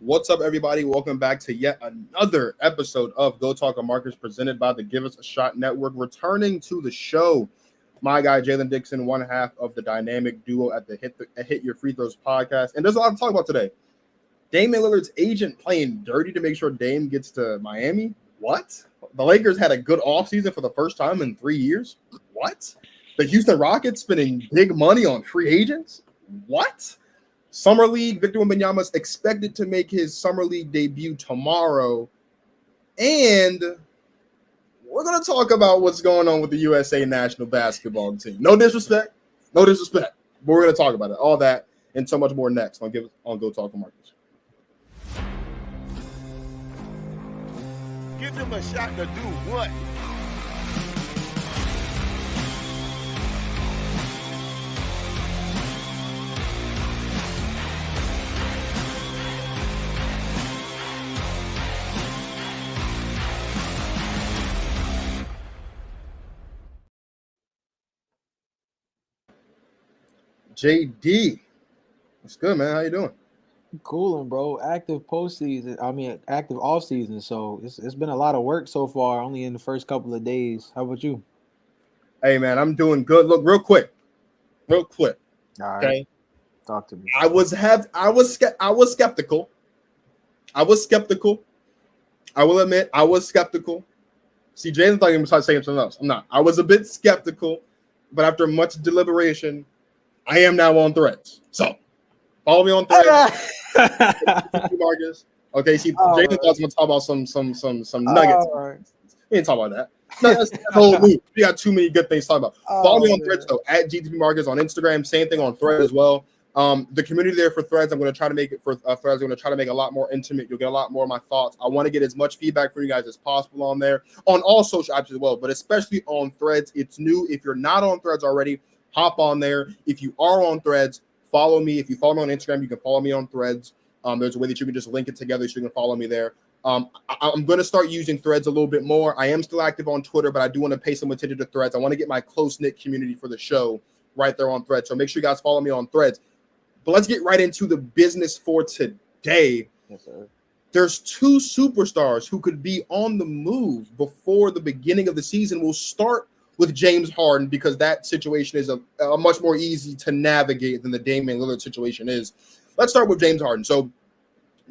What's up, everybody? Welcome back to yet another episode of Go Talk Markets presented by the Give Us a Shot Network. Returning to the show, my guy Jalon Dixon, one half of the dynamic duo at the Hit Your Free Throws podcast. And there's a lot to talk about today. Damian Lillard's agent playing dirty to make sure Dame gets to Miami. What? The Lakers had a good offseason for the first time in 3 years. What? The Houston Rockets spending big money on free agents. What? Summer League, Victor Wembanyama is expected to make his Summer League debut tomorrow. And we're going to talk about what's going on with the USA national basketball team. No disrespect, but we're going to talk about it. All that and so much more next on Go Talk Markets. Give them a shot to do what? JD, what's good, man? How you doing? Cooling, bro. Active active off season. So it's been a lot of work so far. Only in the first couple of days. How about you? Hey, man, I'm doing good. Look, real quick. All right. Okay. Talk to me. I was skeptical. I will admit I was skeptical. See, Jason thought he was saying something else. I'm not. I was a bit skeptical, but after much deliberation, I am now on Threads. So follow me on Threads. Marcus. Okay, see, Jason thought I was gonna talk about some nuggets. Right. We didn't talk about that. No, that's the whole loop. We got too many good things to talk about. Follow me on Threads though, at GTP Markets on Instagram. Same thing on Thread as well. The community there for Threads, I'm going to try to make it for Threads. I'm going to try to make it a lot more intimate. You'll get a lot more of my thoughts. I want to get as much feedback from you guys as possible on there, on all social apps as well, but especially on Threads. It's new. If you're not on Threads already, hop on there. If you are on Threads, follow me. If you follow me on Instagram, you can follow me on Threads. There's a way that you can just link it together so you can follow me there. I'm going to start using Threads a little bit more. I am still active on Twitter, but I do want to pay some attention to Threads. I want to get my close-knit community for the show right there on Threads. So make sure you guys follow me on Threads. But let's get right into the business for today. Yes, sir. There's two superstars who could be on the move before the beginning of the season. We'll start with James Harden because that situation is a much more easy to navigate than the Damian Lillard situation is. Let's start with James Harden. So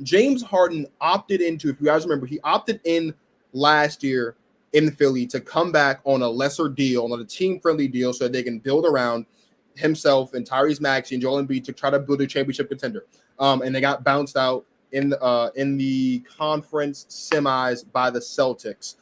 James Harden opted into, if you guys remember, he opted in last year in Philly to come back on a lesser deal, on a team-friendly deal so that they can build around himself and Tyrese Maxey and Joel Embiid to try to build a championship contender. And they got bounced out in the conference semis by the Celtics.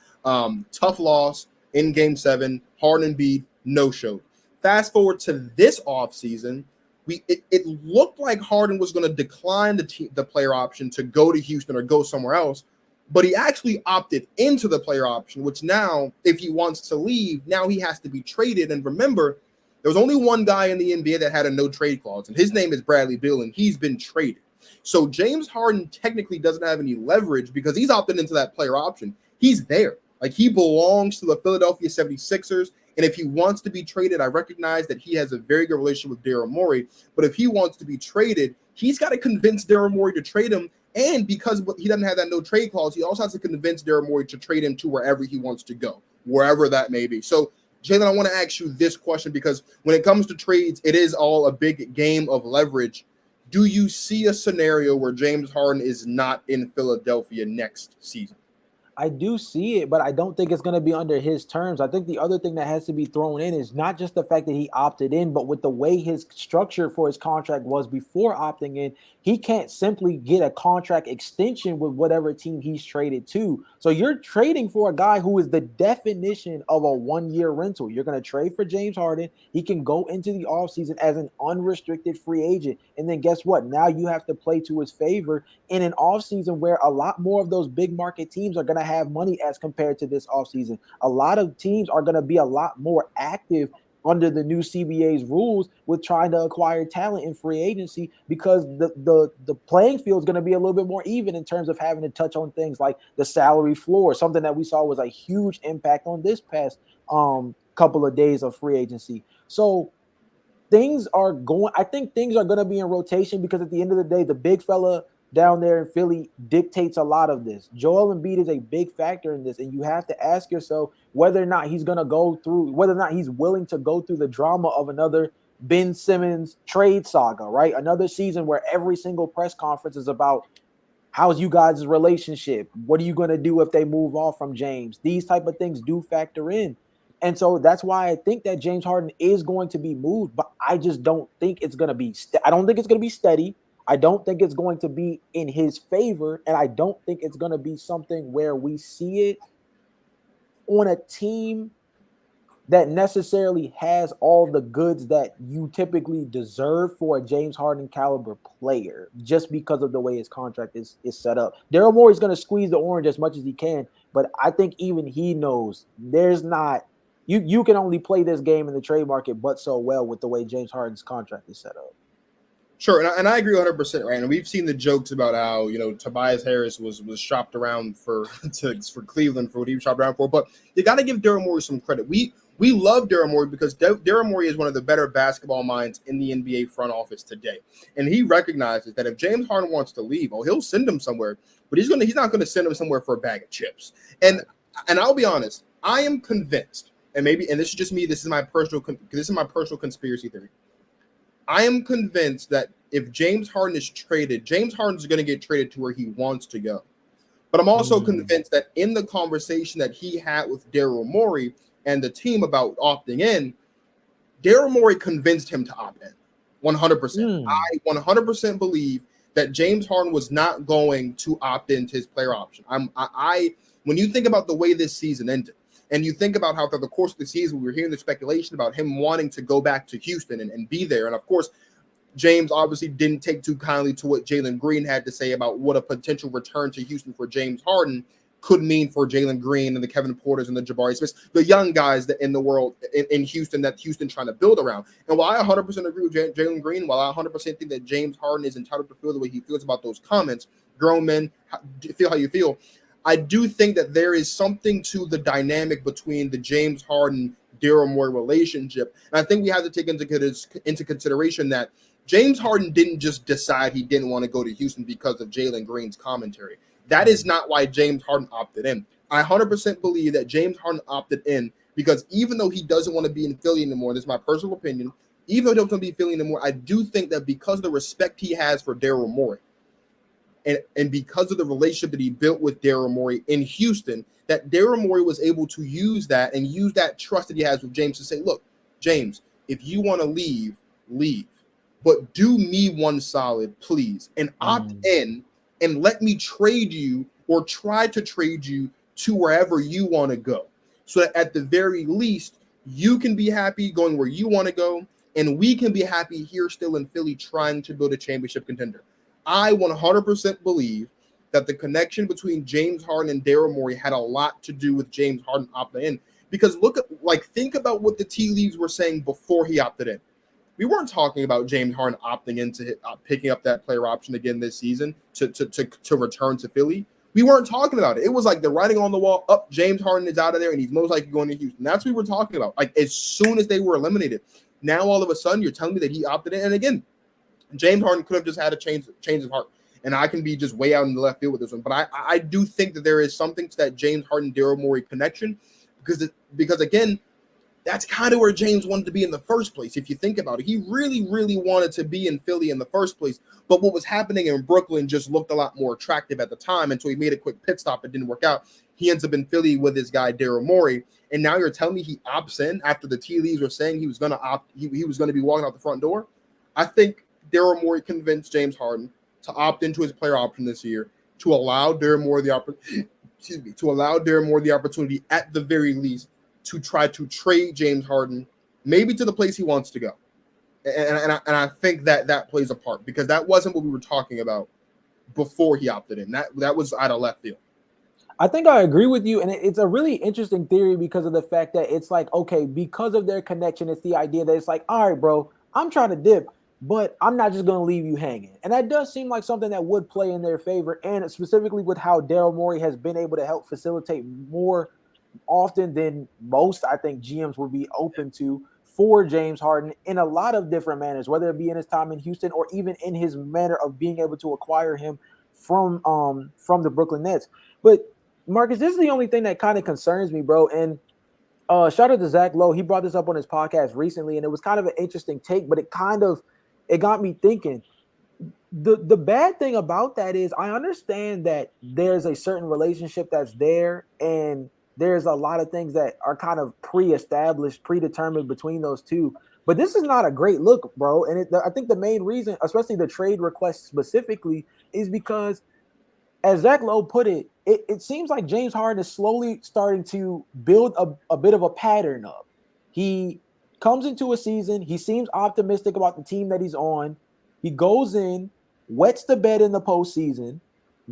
Tough loss in Game 7. Harden and Embiid no-showed. Fast forward to this offseason, it looked like Harden was going to decline the player option to go to Houston or go somewhere else, but he actually opted into the player option, which now, if he wants to leave, now he has to be traded. And remember, there was only one guy in the NBA that had a no-trade clause, and his name is Bradley Beal, and he's been traded. So James Harden technically doesn't have any leverage because he's opted into that player option. He's there. Like, he belongs to the Philadelphia 76ers, and if he wants to be traded, I recognize that he has a very good relationship with Daryl Morey, but if he wants to be traded, he's got to convince Daryl Morey to trade him, and because he doesn't have that no-trade clause, he also has to convince Daryl Morey to trade him to wherever he wants to go, wherever that may be. So Jalen, I want to ask you this question because when it comes to trades, it is all a big game of leverage. Do you see a scenario where James Harden is not in Philadelphia next season? I do see it, but I don't think it's going to be under his terms. I think the other thing that has to be thrown in is not just the fact that he opted in, but with the way his structure for his contract was before opting in, he can't simply get a contract extension with whatever team he's traded to. So you're trading for a guy who is the definition of a one-year rental. You're going to trade for James Harden. He can go into the offseason as an unrestricted free agent. And then guess what? Now you have to play to his favor in an offseason where a lot more of those big market teams are going to have money as compared to this offseason. A lot of teams are going to be a lot more active under the new CBA's rules with trying to acquire talent in free agency because the playing field is going to be a little bit more even in terms of having to touch on things like the salary floor, something that we saw was a huge impact on this past couple of days of free agency. So I think things are going to be in rotation because at the end of the day, the big fella down there in Philly dictates a lot of this. Joel Embiid is a big factor in this, and you have to ask yourself whether or not he's going to go through, whether or not he's willing to go through the drama of another Ben Simmons trade saga, right? Another season where every single press conference is about how's you guys' relationship? What are you going to do if they move off from James? These type of things do factor in. And so that's why I think that James Harden is going to be moved, but I just don't think it's going to be I don't think it's going to be steady. I don't think it's going to be in his favor, and I don't think it's going to be something where we see it on a team that necessarily has all the goods that you typically deserve for a James Harden caliber player, just because of the way his contract is set up. Daryl Morey's going to squeeze the orange as much as he can, but I think even he knows there's not you can only play this game in the trade market but so well with the way James Harden's contract is set up. Sure, and I agree 100%, right? And we've seen the jokes about how, you know, Tobias Harris was shopped around for Cleveland for what he was shopped around for. But you got to give Daryl Morey some credit. We love Daryl Morey because Daryl Morey is one of the better basketball minds in the NBA front office today. And he recognizes that if James Harden wants to leave, he'll send him somewhere, but he's not going to send him somewhere for a bag of chips. And I'll be honest, I am convinced, and this is just me, this is my personal conspiracy theory. I am convinced that if James Harden is traded, James Harden is going to get traded to where he wants to go. But I'm also convinced that in the conversation that he had with Daryl Morey and the team about opting in, Daryl Morey convinced him to opt in 100%. I 100% believe that James Harden was not going to opt into his player option. When you think about the way this season ended, and you think about how throughout the course of the season, we were hearing the speculation about him wanting to go back to Houston and be there. And of course, James obviously didn't take too kindly to what Jalen Green had to say about what a potential return to Houston for James Harden could mean for Jalen Green and the Kevin Porters and the Jabari Smiths, the young guys that in the world in Houston that Houston trying to build around. And while I 100% agree with Jalen Green, while I 100% think that James Harden is entitled to feel the way he feels about those comments, grown men, feel how you feel, I do think that there is something to the dynamic between the James Harden Daryl Morey relationship. And I think we have to take into consideration that James Harden didn't just decide he didn't want to go to Houston because of Jalen Green's commentary. That is not why James Harden opted in. I 100% believe that James Harden opted in because even though he doesn't want to be in Philly anymore, this is my personal opinion, even though he doesn't want to be in Philly anymore, I do think that because of the respect he has for Daryl Morey, and because of the relationship that he built with Daryl Morey in Houston, that Daryl Morey was able to use that and use that trust that he has with James to say, look, James, if you want to leave, leave. But do me one solid, please, and opt in and let me trade you or try to trade you to wherever you want to go. So that at the very least, you can be happy going where you want to go, and we can be happy here still in Philly trying to build a championship contender. I 100% believe that the connection between James Harden and Daryl Morey had a lot to do with James Harden opting in. Because think about what the tea leaves were saying before he opted in. We weren't talking about James Harden opting into picking up that player option again this season to return to Philly. We weren't talking about it. It was like the writing on the wall. Up, James Harden is out of there, and he's most likely going to Houston. That's what we were talking about. Like as soon as they were eliminated, now all of a sudden you're telling me that he opted in. And again, James Harden could have just had a change of heart, and I can be just way out in the left field with this one. But I do think that there is something to that James Harden Daryl Morey connection because again, that's kind of where James wanted to be in the first place. If you think about it, he really, really wanted to be in Philly in the first place. But what was happening in Brooklyn just looked a lot more attractive at the time until he made a quick pit stop. It didn't work out. He ends up in Philly with this guy, Daryl Morey. And now you're telling me he opts in after the tea leaves were saying he was going to opt. He was going to be walking out the front door. I think Daryl Morey convinced James Harden to opt into his player option this year to allow Daryl Morey the opportunity at the very least to try to trade James Harden, maybe to the place he wants to go. And I think that plays a part because that wasn't what we were talking about before he opted in. That was out of left field. I think I agree with you. And it's a really interesting theory because of the fact that it's like, okay, because of their connection, it's the idea that it's like, all right, bro, I'm trying to dip, but I'm not just going to leave you hanging. And that does seem like something that would play in their favor. And specifically with how Daryl Morey has been able to help facilitate more often than most, I think GMs would be open to for James Harden in a lot of different manners, whether it be in his time in Houston or even in his manner of being able to acquire him from the Brooklyn Nets. But Marcus, this is the only thing that kind of concerns me, bro. And shout out to Zach Lowe. He brought this up on his podcast recently, and it was kind of an interesting take, but it got me thinking. The bad thing about that is I understand that there's a certain relationship that's there, and there's a lot of things that are kind of pre-established, predetermined between those two. But this is not a great look, bro. And I think the main reason, especially the trade request specifically, is because, as Zach Lowe put it, it seems like James Harden is slowly starting to build a bit of a pattern up. He comes into a season, he seems optimistic about the team that he's on. He goes in, wets the bed in the postseason,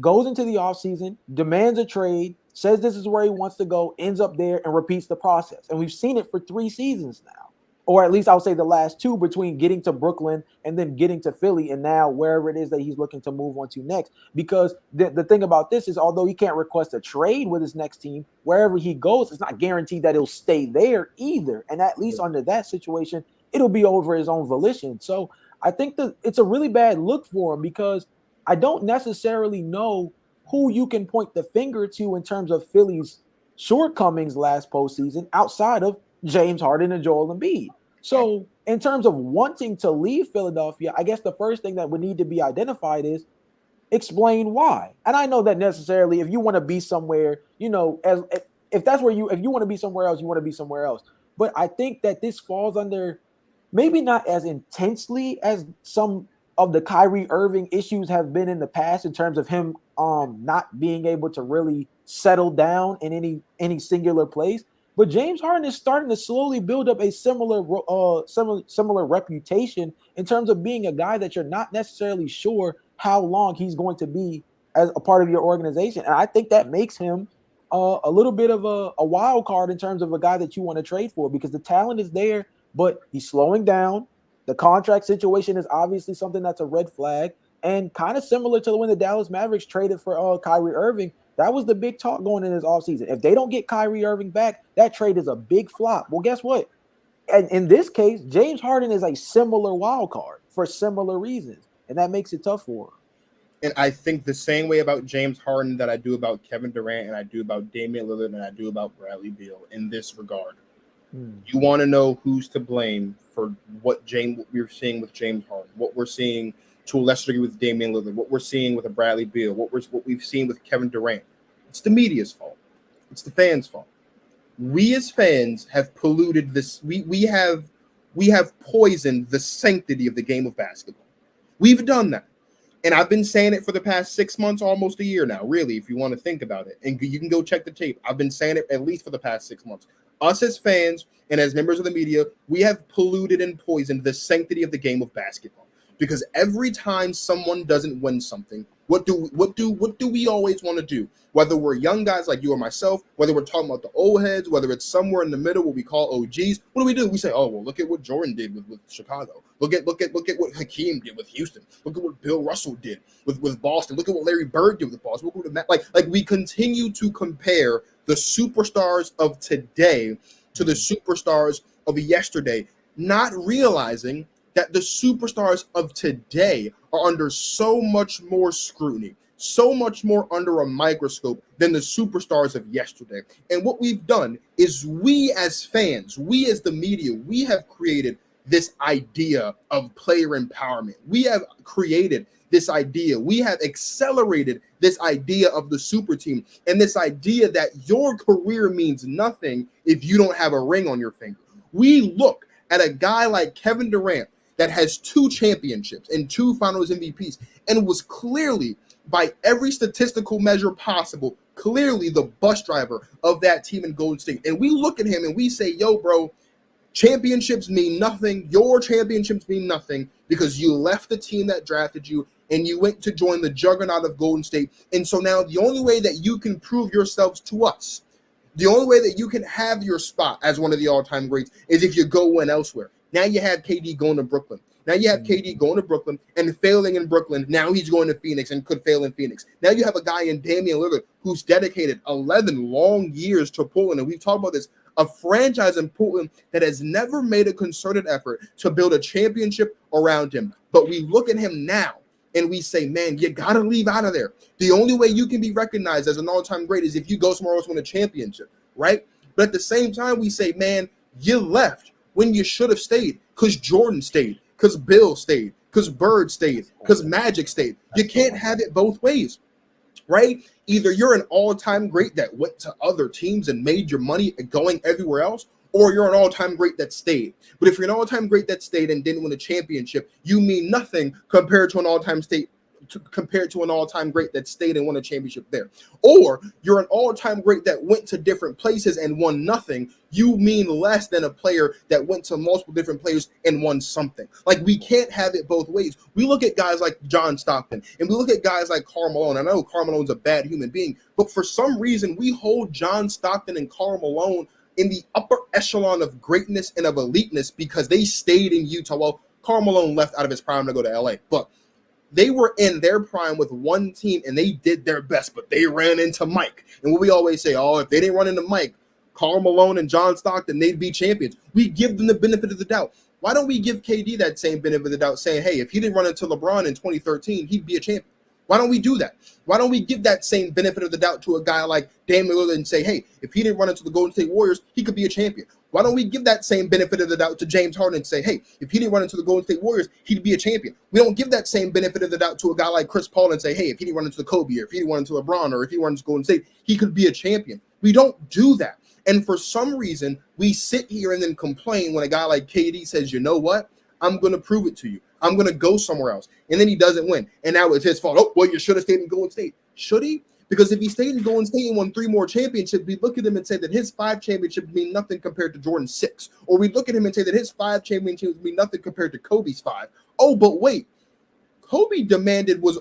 goes into the offseason, demands a trade, says this is where he wants to go, ends up there, and repeats the process. And we've seen it for 3 seasons now. Or at least I would say the last 2, between getting to Brooklyn and then getting to Philly, and now wherever it is that he's looking to move on to next. Because the thing about this is, although he can't request a trade with his next team, wherever he goes, it's not guaranteed that he'll stay there either. And at least under that situation, it'll be over his own volition. So I think that it's a really bad look for him, because I don't necessarily know who you can point the finger to in terms of Philly's shortcomings last postseason outside of James Harden and Joel Embiid. So in terms of wanting to leave Philadelphia, I guess the first thing that would need to be identified is explain why. And I know that necessarily if you want to be somewhere, if that's where if you want to be somewhere else, you want to be somewhere else. But I think that this falls under, maybe not as intensely as some of the Kyrie Irving issues have been in the past, in terms of him not being able to really settle down in any singular place. But James Harden is starting to slowly build up a similar reputation in terms of being a guy that you're not necessarily sure how long he's going to be as a part of your organization. And I think that makes him a little bit of a wild card in terms of a guy that you want to trade for, because the talent is there, but he's slowing down. The contract situation is obviously something that's a red flag, and kind of similar to when the Dallas Mavericks traded for Kyrie Irving. That was the big talk going in this offseason. If they don't get Kyrie Irving back, that trade is a big flop. Well, guess what? And in this case, James Harden is a similar wild card for similar reasons, and that makes it tough for him. And I think the same way about James Harden that I do about Kevin Durant, and I do about Damian Lillard, and I do about Bradley Beal in this regard. You want to know who's to blame for what we're seeing with James Harden, what we're seeing to a lesser degree with Damian Lillard, what we're seeing with a Bradley Beal, what we've seen with Kevin Durant. It's the media's fault. It's the fans' fault. We as fans have polluted this. We have poisoned the sanctity of the game of basketball. We've done that. And I've been saying it for the past 6 months, almost a year now, really, if you want to think about it. And you can go check the tape. I've been saying it at least for the past 6 months. Us as fans and as members of the media, we have polluted and poisoned the sanctity of the game of basketball. Because every time someone doesn't win something, what do we always want to do? Whether we're young guys like you or myself, whether we're talking about the old heads, whether it's somewhere in the middle, what we call OGs, what do? We say, oh, well, look at what Jordan did with Chicago. Look at what Hakeem did with Houston. Look at what Bill Russell did with Boston. Look at what Larry Bird did with Boston. Look at what like we continue to compare the superstars of today to the superstars of yesterday, not realizing that the superstars of today are under so much more scrutiny, so much more under a microscope than the superstars of yesterday. And what we've done is, we as fans, we as the media, we have created this idea of player empowerment. We have created this idea. We have accelerated this idea of the super team, and this idea that your career means nothing if you don't have a ring on your finger. We look at a guy like Kevin Durant that has 2 championships and 2 finals MVPs, and was clearly, by every statistical measure possible, clearly the bus driver of that team in Golden State. And we look at him and we say, yo, bro, championships mean nothing. Your championships mean nothing because you left the team that drafted you and you went to join the juggernaut of Golden State. And so now the only way that you can prove yourselves to us, the only way that you can have your spot as one of the all-time greats, is if you go win elsewhere. Now you have KD going to Brooklyn. Now you have KD going to Brooklyn and failing in Brooklyn. Now he's going to Phoenix and could fail in Phoenix. Now you have a guy in Damian Lillard who's dedicated 11 long years to Portland. And we've talked about this, a franchise in Portland that has never made a concerted effort to build a championship around him. But we look at him now and we say, man, you got to leave out of there. The only way you can be recognized as an all-time great is if you go somewhere else and win a championship, right? But at the same time, we say, man, you left when you should have stayed because Jordan stayed, because Bill stayed, because Bird stayed, because Magic stayed. You can't have it both ways, right? Either you're an all-time great that went to other teams and made your money going everywhere else, or you're an all-time great that stayed. But if you're an all-time great that stayed and didn't win a championship, you mean nothing compared to an all-time great that stayed and won a championship there. Or you're an all-time great that went to different places and won nothing. You mean less than a player that went to multiple different players and won something. Like, we can't have it both ways. We look at guys like John Stockton and we look at guys like Karl Malone. I know Karl Malone's a bad human being, but for some reason we hold John Stockton and Karl Malone in the upper echelon of greatness and of eliteness because they stayed in Utah. Well, Karl Malone left out of his prime to go to LA, but they were in their prime with one team and they did their best, but they ran into Mike. And what we always say, oh, if they didn't run into Mike, Karl Malone and John Stockton, they'd be champions. We give them the benefit of the doubt. Why don't we give KD that same benefit of the doubt, saying, hey, if he didn't run into LeBron in 2013, he'd be a champion? Why don't we do that? Why don't we give that same benefit of the doubt to a guy like Damian Lillard and say, hey, if he didn't run into the Golden State Warriors, he could be a champion? Why don't we give that same benefit of the doubt to James Harden and say, hey, if he didn't run into the Golden State Warriors, he'd be a champion? We don't give that same benefit of the doubt to a guy like Chris Paul and say, hey, if he didn't run into the Kobe, or if he didn't run into LeBron, or if he run into Golden State, he could be a champion. We don't do that. And for some reason, we sit here and then complain when a guy like KD says, you know what? I'm going to prove it to you. I'm going to go somewhere else. And then he doesn't win. And now it's his fault. Oh, well, you should have stayed in Golden State. Should he? Because if he stayed in Golden State and won 3 more championships, we look at him and say that his 5 championships mean nothing compared to Jordan's 6. Or we look at him and say that his 5 championships mean nothing compared to Kobe's 5. Oh, but wait. Kobe demanded was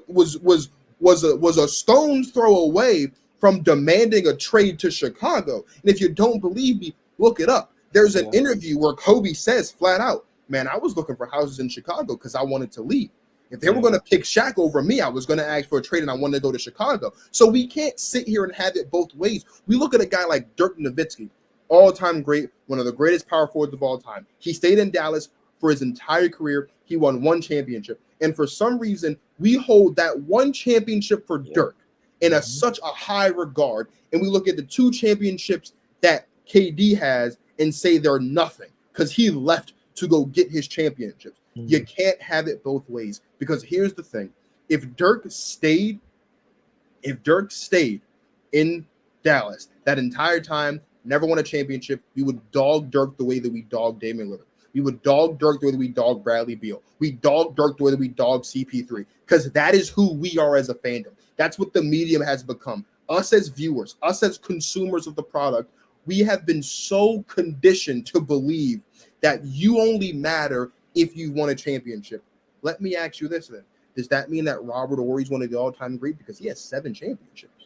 a stone's throw away from demanding a trade to Chicago. And if you don't believe me, look it up. There's an interview where Kobe says flat out, man, I was looking for houses in Chicago because I wanted to leave. If they were going to pick Shaq over me, I was going to ask for a trade and I wanted to go to Chicago. So we can't sit here and have it both ways. We look at a guy like Dirk Nowitzki, all-time great, one of the greatest power forwards of all time. He stayed in Dallas for his entire career. He won 1 championship. And for some reason, we hold that 1 championship for Dirk in such a high regard. And we look at the 2 championships that KD has and say they're nothing because he left to go get his championships. You can't have it both ways, because here's the thing. If Dirk stayed in Dallas that entire time, never won a championship, we would dog Dirk the way that we dog Damian Lillard. We would dog Dirk the way that we dog Bradley Beal. We dog Dirk the way that we dog CP3, because that is who we are as a fandom. That's what the medium has become. Us as viewers, us as consumers of the product, we have been so conditioned to believe that you only matter if you won a championship. Let me ask you this then. Does that mean that Robert Horry's one of the all-time great because he has 7 championships?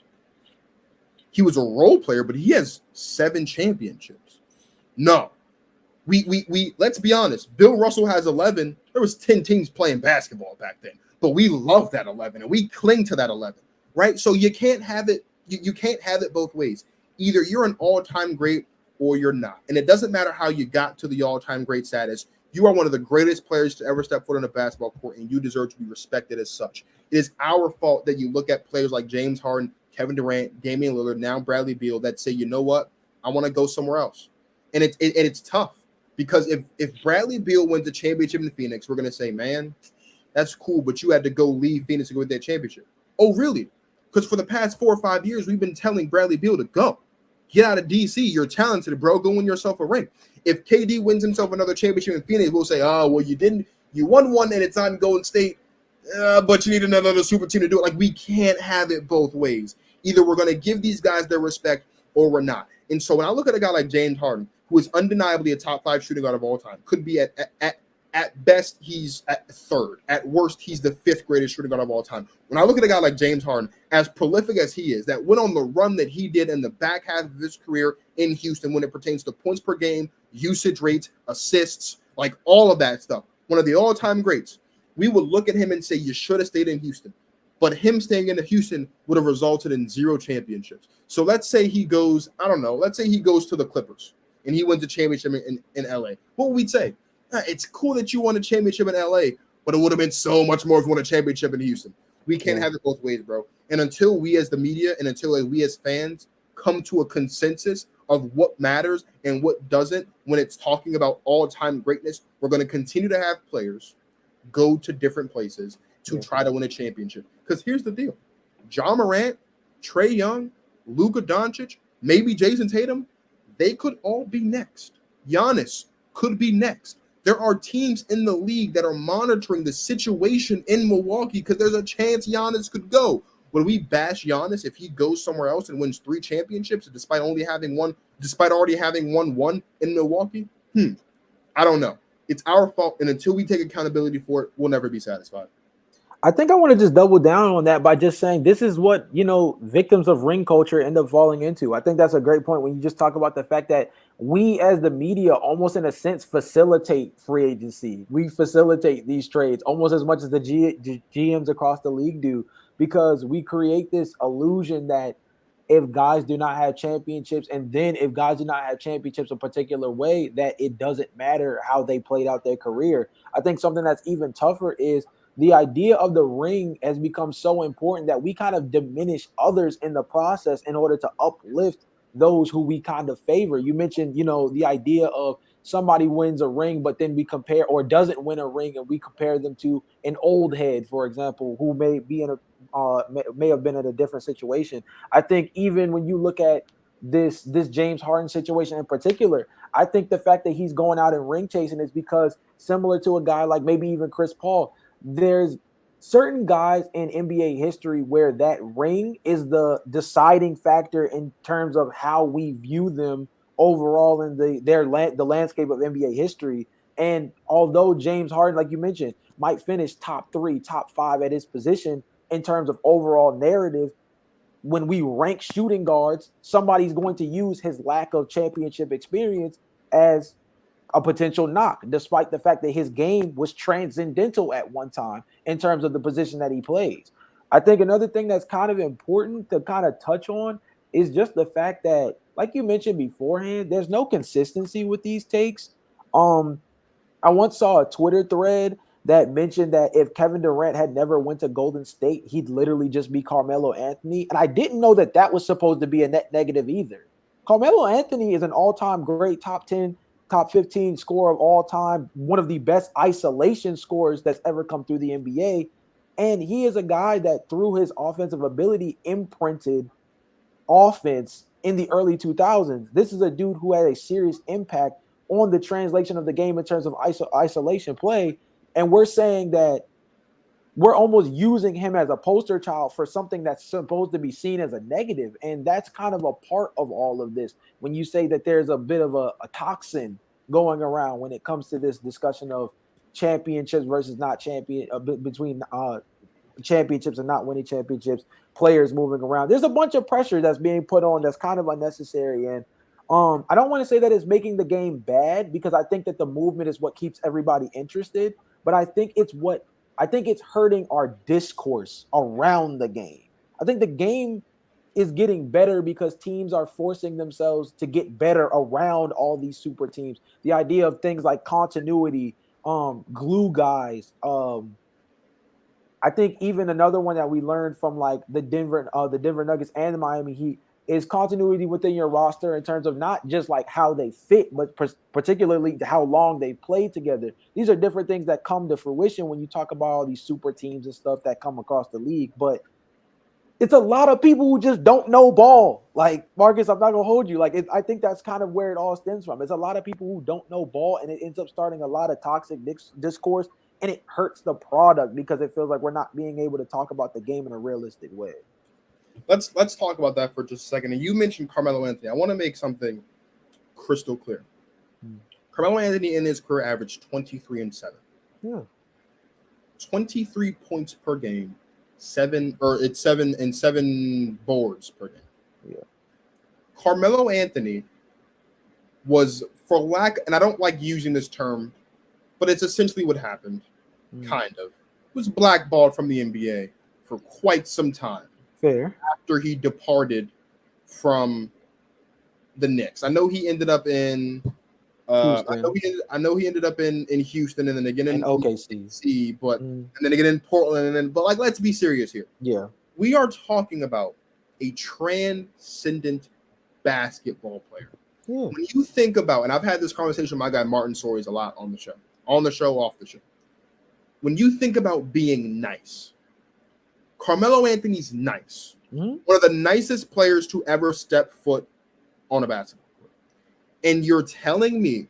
He was a role player, but he has 7 championships. No. We let's be honest. Bill Russell has 11. There was 10 teams playing basketball back then, but we love that 11 and we cling to that 11, right? So you can't have it. You can't have it both ways. Either you're an all-time great or you're not. And it doesn't matter how you got to the all-time great status. You are one of the greatest players to ever step foot on a basketball court, and you deserve to be respected as such. It is our fault that you look at players like James Harden, Kevin Durant, Damian Lillard, now Bradley Beal, that say, you know what, I want to go somewhere else. And it's tough, because if Bradley Beal wins the championship in Phoenix, we're going to say, man, that's cool, but you had to go leave Phoenix to go with that championship. Oh, really? Because for the past 4 or 5 years, we've been telling Bradley Beal to go. Get out of DC. You're talented, bro. Go win yourself a ring. If KD wins himself another championship in Phoenix, we'll say, oh, well, you didn't. You won one and it's on Golden State, but you need another super team to do it. Like, we can't have it both ways. Either we're going to give these guys their respect or we're not. And so when I look at a guy like James Harden, who is undeniably a top 5 shooting guard of all time, could be at best, he's at 3rd. At worst, he's the 5th greatest shooting guard of all time. When I look at a guy like James Harden, as prolific as he is, that went on the run that he did in the back half of his career in Houston when it pertains to points per game, usage rates, assists, like all of that stuff, one of the all-time greats, we would look at him and say, you should have stayed in Houston. But him staying in Houston would have resulted in 0 championships. So let's say he goes, I don't know, let's say he goes to the Clippers and he wins a championship in LA. What would we say? It's cool that you won a championship in LA, but it would have been so much more if we won a championship in Houston. We can't have it both ways, bro. And until we as the media and until we as fans come to a consensus of what matters and what doesn't when it's talking about all-time greatness, we're going to continue to have players go to different places to try to win a championship. Because here's the deal. Ja Morant, Trae Young, Luka Doncic, maybe Jason Tatum, they could all be next. Giannis could be next. There are teams in the league that are monitoring the situation in Milwaukee because there's a chance Giannis could go. When we bash Giannis, if he goes somewhere else and wins 3 championships, despite already having won one in Milwaukee, I don't know. It's our fault, and until we take accountability for it, we'll never be satisfied. I think I want to just double down on that by just saying this is what, victims of ring culture end up falling into. I think that's a great point when you just talk about the fact that we as the media almost in a sense facilitate free agency. We facilitate these trades almost as much as the GMs across the league do, because we create this illusion that if guys do not have championships, and then if guys do not have championships a particular way, that it doesn't matter how they played out their career. I think something that's even tougher is the idea of the ring has become so important that we kind of diminish others in the process in order to uplift those who we kind of favor. You mentioned, the idea of somebody wins a ring, but then we compare, or doesn't win a ring, and we compare them to an old head, for example, who may be in may have been in a different situation. I think even when you look at this James Harden situation in particular, I think the fact that he's going out and ring chasing is because, similar to a guy like maybe even Chris Paul, there's certain guys in NBA history where that ring is the deciding factor in terms of how we view them overall in the landscape of NBA history. And although James Harden, like you mentioned, might finish top 3, top 5 at his position in terms of overall narrative, when we rank shooting guards, somebody's going to use his lack of championship experience as a potential knock, despite the fact that his game was transcendental at one time in terms of the position that he plays. I think another thing that's kind of important to kind of touch on is just the fact that, like you mentioned beforehand, there's no consistency with these takes. I once saw a Twitter thread that mentioned that if Kevin Durant had never went to Golden State, he'd literally just be Carmelo Anthony. And I didn't know that that was supposed to be a net negative either. Carmelo Anthony is an all-time great top 10, top 15 scorer of all time, one of the best isolation scorers that's ever come through the NBA. And he is a guy that through his offensive ability imprinted offense in the early 2000s. This is a dude who had a serious impact on the translation of the game in terms of isolation play. And we're saying that we're almost using him as a poster child for something that's supposed to be seen as a negative. And that's kind of a part of all of this. When you say that there's a bit of a toxin going around when it comes to this discussion of championships versus not between championships and not winning championships, players moving around. There's a bunch of pressure that's being put on that's kind of unnecessary. And I don't want to say that it's making the game bad, because I think that the movement is what keeps everybody interested. But I think it's hurting our discourse around the game. I think the game is getting better because teams are forcing themselves to get better around all these super teams. The idea of things like continuity, glue guys. I think even another one that we learned from like the Denver Nuggets and the Miami Heat is continuity within your roster in terms of not just like how they fit, but particularly how long they played together. These are different things that come to fruition when you talk about all these super teams and stuff that come across the league. But it's a lot of people who just don't know ball. Like, Marcus, I'm not going to hold you. Like, I think that's kind of where it all stems from. It's a lot of people who don't know ball, and it ends up starting a lot of toxic discourse, and it hurts the product because it feels like we're not being able to talk about the game in a realistic way. Let's talk about that for just a second. And you mentioned Carmelo Anthony. I want to make something crystal clear. Carmelo Anthony in his career averaged 23 and 7. Yeah. 23 points per game, 7 boards per game. Yeah. Carmelo Anthony was, for lack, and I don't like using this term, but it's essentially what happened, kind of, was blackballed from the NBA for quite some time. Fair. After he departed from the Knicks. I know he ended up in Houston I know he ended up in Houston and then again in and OKC. but and then again in Portland but like let's be serious here. Yeah. We are talking about a transcendent basketball player. Yeah. When you think about, and I've had this conversation with my guy Martin Soares a lot on the show, off the show. When you think about being nice, Carmelo Anthony's nice. Mm-hmm. One of the nicest players to ever step foot on a basketball court. And you're telling me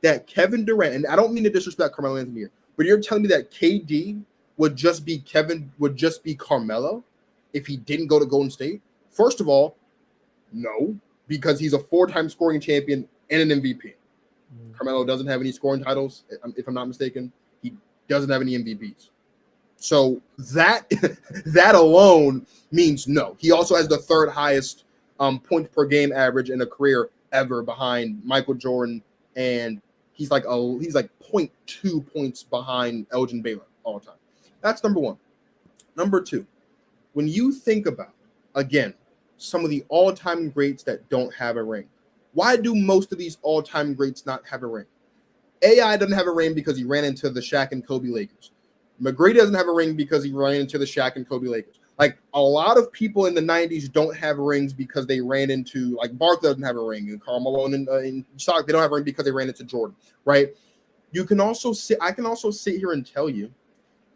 that Kevin Durant, and I don't mean to disrespect Carmelo Anthony here, but you're telling me that KD would just be Carmelo if he didn't go to Golden State? First of all, no, because he's a 4-time scoring champion and an MVP. Carmelo doesn't have any scoring titles, if I'm not mistaken. He doesn't have any MVPs. So that alone means no. He also has the 3rd highest point per game average in a career ever behind Michael Jordan, and he's like 0.2 points behind Elgin Baylor all time. That's number one. Number two, when you think about, again, some of the all-time greats that don't have a ring, why do most of these all-time greats not have a ring? AI doesn't have a ring because he ran into the Shaq and Kobe Lakers. McGrady doesn't have a ring because he ran into the Shaq and Kobe Lakers. Like, a lot of people in the 90s don't have rings because they ran into, like, Barkley doesn't have a ring, and Carmelo and Stock, they don't have a ring because they ran into Jordan, right? I can also sit here and tell you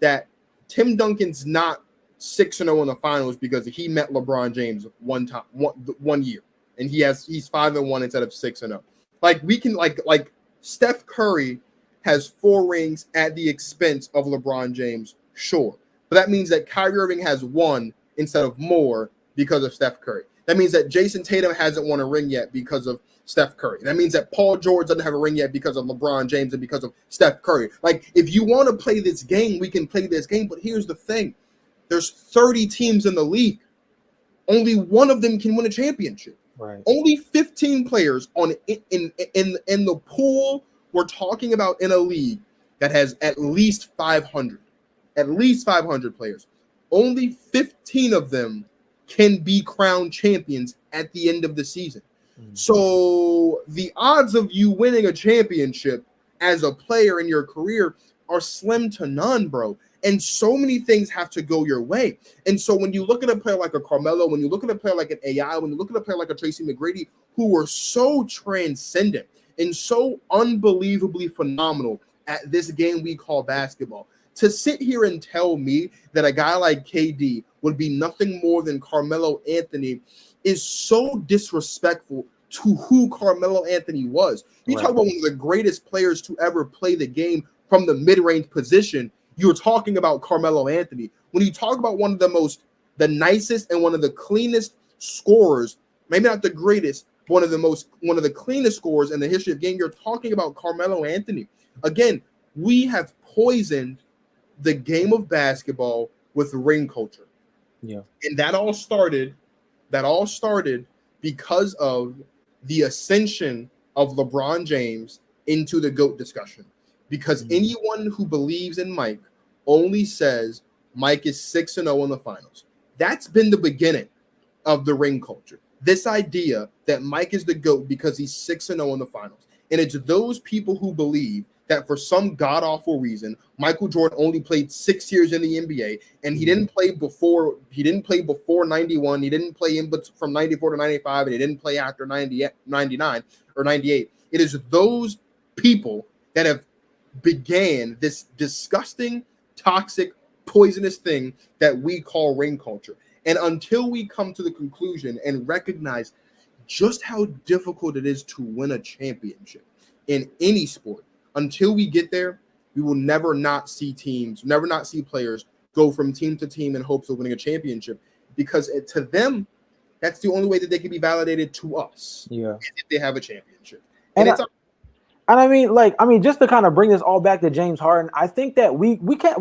that Tim Duncan's not 6-0 in the finals because he met LeBron James one year, and he's 5-1 instead of 6-0. Like, we can like Steph Curry has 4 rings at the expense of LeBron James, sure. But that means that Kyrie Irving has 1 instead of more because of Steph Curry. That means that Jason Tatum hasn't won a ring yet because of Steph Curry. That means that Paul George doesn't have a ring yet because of LeBron James and because of Steph Curry. Like, if you want to play this game, we can play this game. But here's the thing. There's 30 teams in the league. Only one of them can win a championship. Right. Only 15 players in the pool we're talking about in a league that has at least 500 players. Only 15 of them can be crowned champions at the end of the season. So the odds of you winning a championship as a player in your career are slim to none, bro. And so many things have to go your way. And so when you look at a player like a Carmelo, when you look at a player like an AI, when you look at a player like a Tracy McGrady, who were so transcendent and so unbelievably phenomenal at this game we call basketball, to sit here and tell me that a guy like KD would be nothing more than Carmelo Anthony is so disrespectful to who Carmelo Anthony was. You talk about one of the greatest players to ever play the game from the mid-range position. You're talking about Carmelo Anthony. When you talk about one of the nicest and one of the cleanest scorers, maybe not the greatest, but one of the cleanest scorers in the history of the game, you're talking about Carmelo Anthony. Again, we have poisoned the game of basketball with ring culture. Yeah. And that all started because of the ascension of LeBron James into the GOAT discussion. Because anyone who believes in Mike only says Mike is 6-0 in the finals. That's been the beginning of the ring culture. This idea that Mike is the GOAT because he's 6-0 in the finals. And it's those people who believe that for some god-awful reason, Michael Jordan only played 6 years in the NBA, and he didn't play before 91, he didn't play from 94 to 95, and he didn't play after 99 or 98. It is those people that have began this disgusting, toxic, poisonous thing that we call ring culture. And until we come to the conclusion and recognize just how difficult it is to win a championship in any sport, until we get there, we will never not see players go from team to team in hopes of winning a championship, because to them, that's the only way that they can be validated to us. Yeah, if they have a championship. And I mean, just to kind of bring this all back to James Harden, I think that we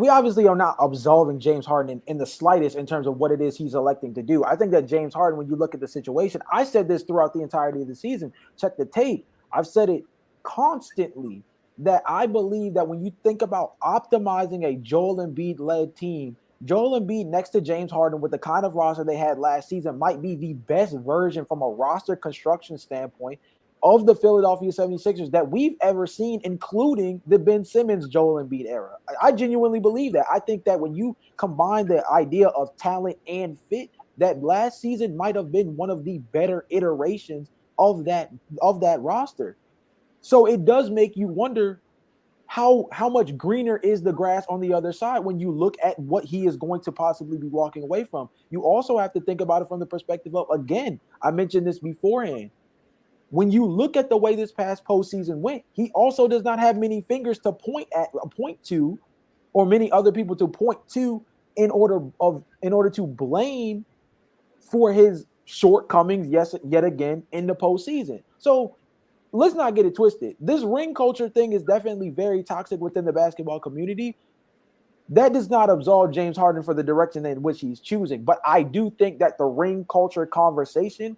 obviously are not absolving James Harden in the slightest in terms of what it is he's electing to do. I think that James Harden, when you look at the situation, I said this throughout the entirety of the season. Check the tape. I've said it constantly that I believe that when you think about optimizing a Joel Embiid-led team, Joel Embiid next to James Harden with the kind of roster they had last season might be the best version from a roster construction standpoint of the Philadelphia 76ers that we've ever seen, including the Ben Simmons, Joel Embiid era. I genuinely believe that. I think that when you combine the idea of talent and fit, that last season might have been one of the better iterations of that roster. So it does make you wonder how much greener is the grass on the other side when you look at what he is going to possibly be walking away from. You also have to think about it from the perspective of, again, I mentioned this beforehand. When you look at the way this past postseason went, he also does not have many fingers to point to, or many other people to point to in order to blame for his shortcomings, yes, yet again in the postseason. So let's not get it twisted. This ring culture thing is definitely very toxic within the basketball community. That does not absolve James Harden for the direction in which he's choosing. But I do think that the ring culture conversation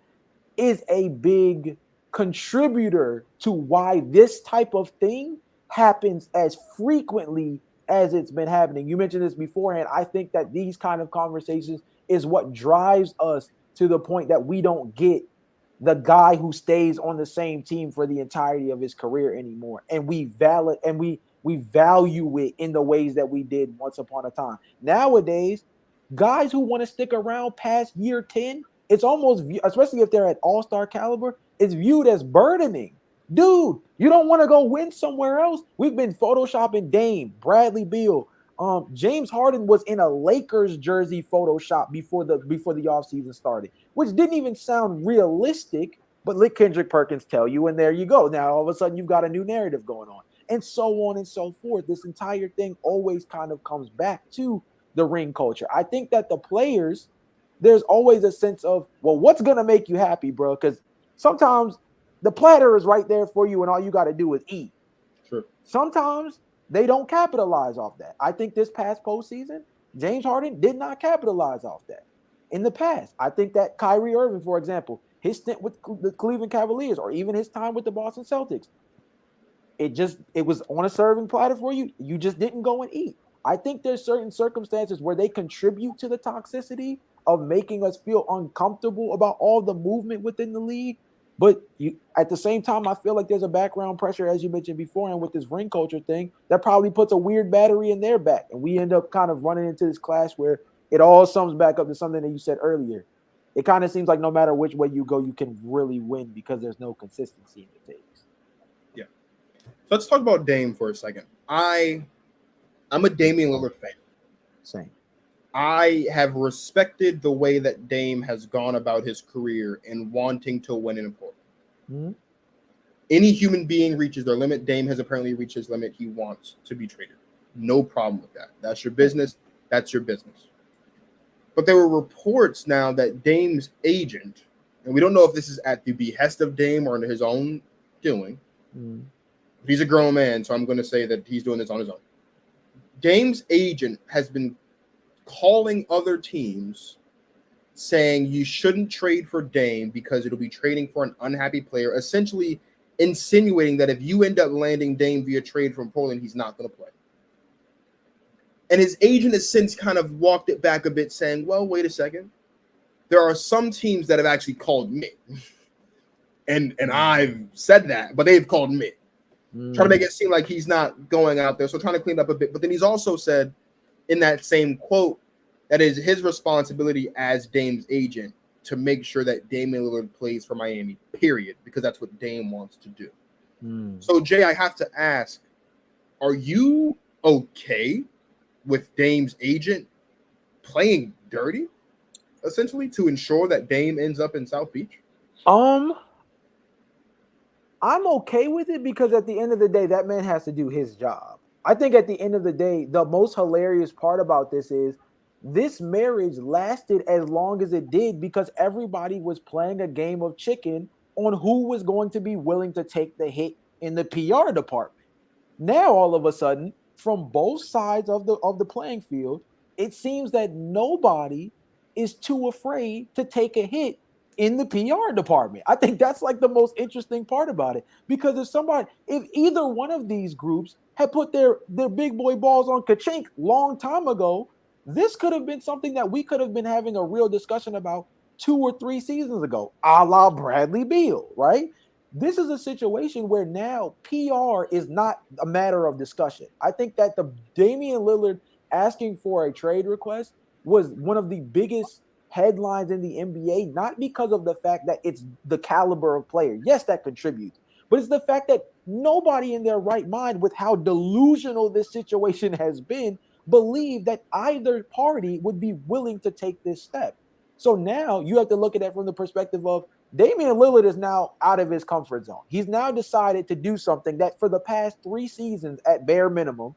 is a big contributor to why this type of thing happens as frequently as it's been happening. You mentioned this beforehand. I think that these kind of conversations is what drives us to the point that we don't get the guy who stays on the same team for the entirety of his career anymore. And we value it in the ways that we did once upon a time. Nowadays, guys who want to stick around past year 10, it's almost, especially if they're at all-star caliber, it's viewed as burdening. Dude, you don't want to go win somewhere else? We've been photoshopping Dame, Bradley Beal. James Harden was in a Lakers jersey Photoshop before the offseason started, which didn't even sound realistic, but let Kendrick Perkins tell you, and there you go. Now, all of a sudden, you've got a new narrative going on, and so on and so forth. This entire thing always kind of comes back to the ring culture. I think that the players, there's always a sense of, well, what's going to make you happy, bro? Because sometimes the platter is right there for you, and all you got to do is eat. Sure. Sometimes they don't capitalize off that. I think this past postseason, James Harden did not capitalize off that. In the past, I think that Kyrie Irving, for example, his stint with the Cleveland Cavaliers or even his time with the Boston Celtics, it was on a serving platter for you. You just didn't go and eat. I think there's certain circumstances where they contribute to the toxicity of making us feel uncomfortable about all the movement within the league. But at the same time, I feel like there's a background pressure, as you mentioned before, and with this ring culture thing, that probably puts a weird battery in their back. And we end up kind of running into this clash where it all sums back up to something that you said earlier. It kind of seems like no matter which way you go, you can really win because there's no consistency in the takes. Yeah. So let's talk about Dame for a second. I'm a Damian Lillard fan. Same. I have respected the way that Dame has gone about his career in wanting to win in Portland. Mm-hmm. Any human being reaches their limit. Dame has apparently reached his limit. He wants to be traded. No problem with that. That's your business. That's your business. But there were reports now that Dame's agent, and we don't know if this is at the behest of Dame or under his own doing. Mm-hmm. He's a grown man, so I'm going to say that he's doing this on his own. Dame's agent has been calling other teams saying you shouldn't trade for Dame because it'll be trading for an unhappy player, essentially insinuating that if you end up landing Dame via trade from Portland, he's not going to play. And his agent has since kind of walked it back a bit, saying, well, wait a second. There are some teams that have actually called me. And I've said that, but they've called me. Trying to make it seem like he's not going out there. So trying to clean up a bit. But then he's also said in that same quote that is his responsibility as Dame's agent to make sure that Damian Lillard plays for Miami, period, because that's what Dame wants to do. So, Jay, I have to ask, are you okay with Dame's agent playing dirty, essentially, to ensure that Dame ends up in South Beach? I'm okay with it because at the end of the day, that man has to do his job. I think at the end of the day, the most hilarious part about this is this marriage lasted as long as it did because everybody was playing a game of chicken on who was going to be willing to take the hit in the PR department. Now, all of a sudden, from both sides of the playing field, it seems that nobody is too afraid to take a hit in the PR department. I think that's like the most interesting part about it, because if either one of these groups had put their big boy balls on ka-chink long time ago, this could have been something that we could have been having a real discussion about 2 or 3 seasons ago, a la Bradley Beal, right? this is a situation where now PR is not a matter of discussion. I think that the Damian Lillard asking for a trade request was one of the biggest headlines in the NBA, not because of the fact that it's the caliber of player. Yes, that contributes, but it's the fact that nobody in their right mind, with how delusional this situation has been, believe that either party would be willing to take this step. So now you have to look at that from the perspective of Damian Lillard is now out of his comfort zone. He's now decided to do something that for the past 3 seasons, at bare minimum,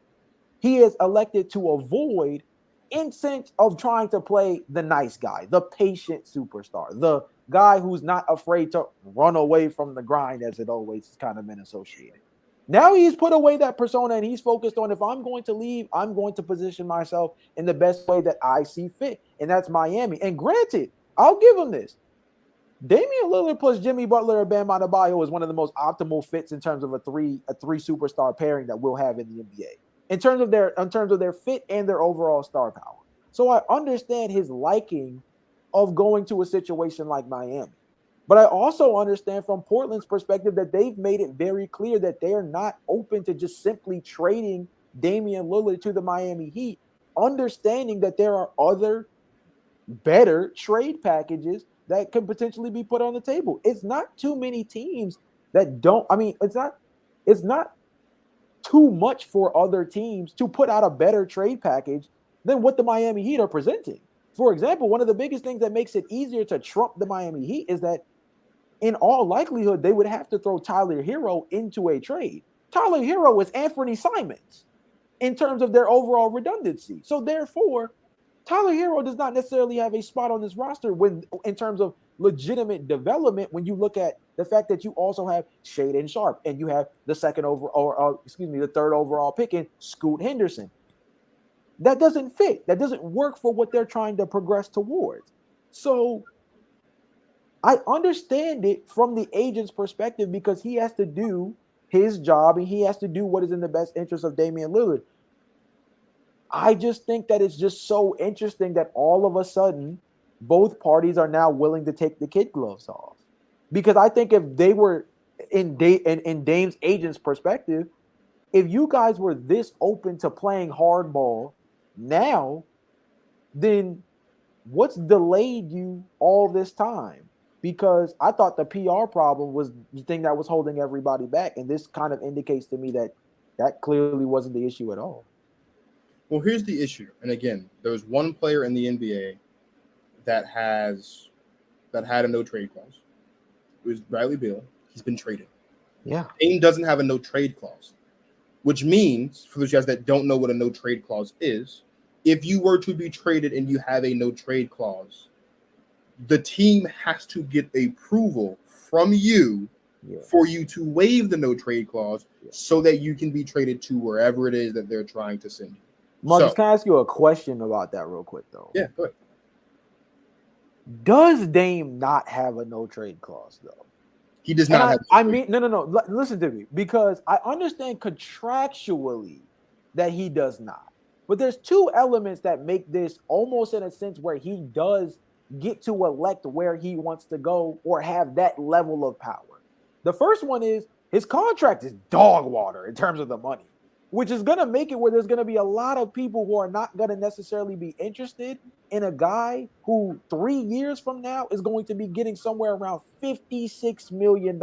he has elected to avoid, instead of trying to play the nice guy, the patient superstar, the guy who's not afraid to run away from the grind, as it always has kind of been associated. Now he's put away that persona and he's focused on, if I'm going to leave, I'm going to position myself in the best way that I see fit, and that's Miami. And granted, I'll give him this. Damian Lillard plus Jimmy Butler and Bam Adebayo is one of the most optimal fits in terms of a three superstar pairing that we'll have in the NBA in terms of their fit and their overall star power. So I understand his liking of going to a situation like Miami. But I also understand from Portland's perspective that they've made it very clear that they are not open to just simply trading Damian Lillard to the Miami Heat, understanding that there are other better trade packages that can potentially be put on the table. It's not too many teams that don't. I mean, it's not too much for other teams to put out a better trade package than what the Miami Heat are presenting. For example, one of the biggest things that makes it easier to trump the Miami Heat is that in all likelihood, they would have to throw Tyler Hero into a trade. Tyler Hero is Anthony Simons in terms of their overall redundancy. So therefore, Tyler Hero does not necessarily have a spot on this roster in terms of legitimate development when you look at the fact that you also have Shaedon Sharpe and you have the third overall pick in Scoot Henderson. That doesn't fit. That doesn't work for what they're trying to progress towards. So I understand it from the agent's perspective because he has to do his job and he has to do what is in the best interest of Damian Lillard. I just think that it's just so interesting that all of a sudden both parties are now willing to take the kid gloves off. Because I think if they were in Dame's agent's perspective, if you guys were this open to playing hardball now, then what's delayed you all this time? Because I thought the PR problem was the thing that was holding everybody back. And this kind of indicates to me that that clearly wasn't the issue at all. Well, here's the issue. And again, there was one player in the NBA that had a no trade clause. It was Bradley Beal. He's been traded. Yeah. Dame doesn't have a no trade clause, which means, for those guys that don't know what a no trade clause is, if you were to be traded and you have a no trade clause, the team has to get approval from you for you to waive the no trade clause so that you can be traded to wherever it is that they're trying to send you. Marcus, can I ask you a question about that real quick, though? Yeah, go ahead. Does Dame not have a no trade clause, though? He does not have. No. Listen to me, because I understand contractually that he does not. But there's two elements that make this almost in a sense where he does get to elect where he wants to go or have that level of power. The first one is his contract is dog water in terms of the money, which is going to make it where there's going to be a lot of people who are not going to necessarily be interested in a guy who 3 years from now is going to be getting somewhere around $56 million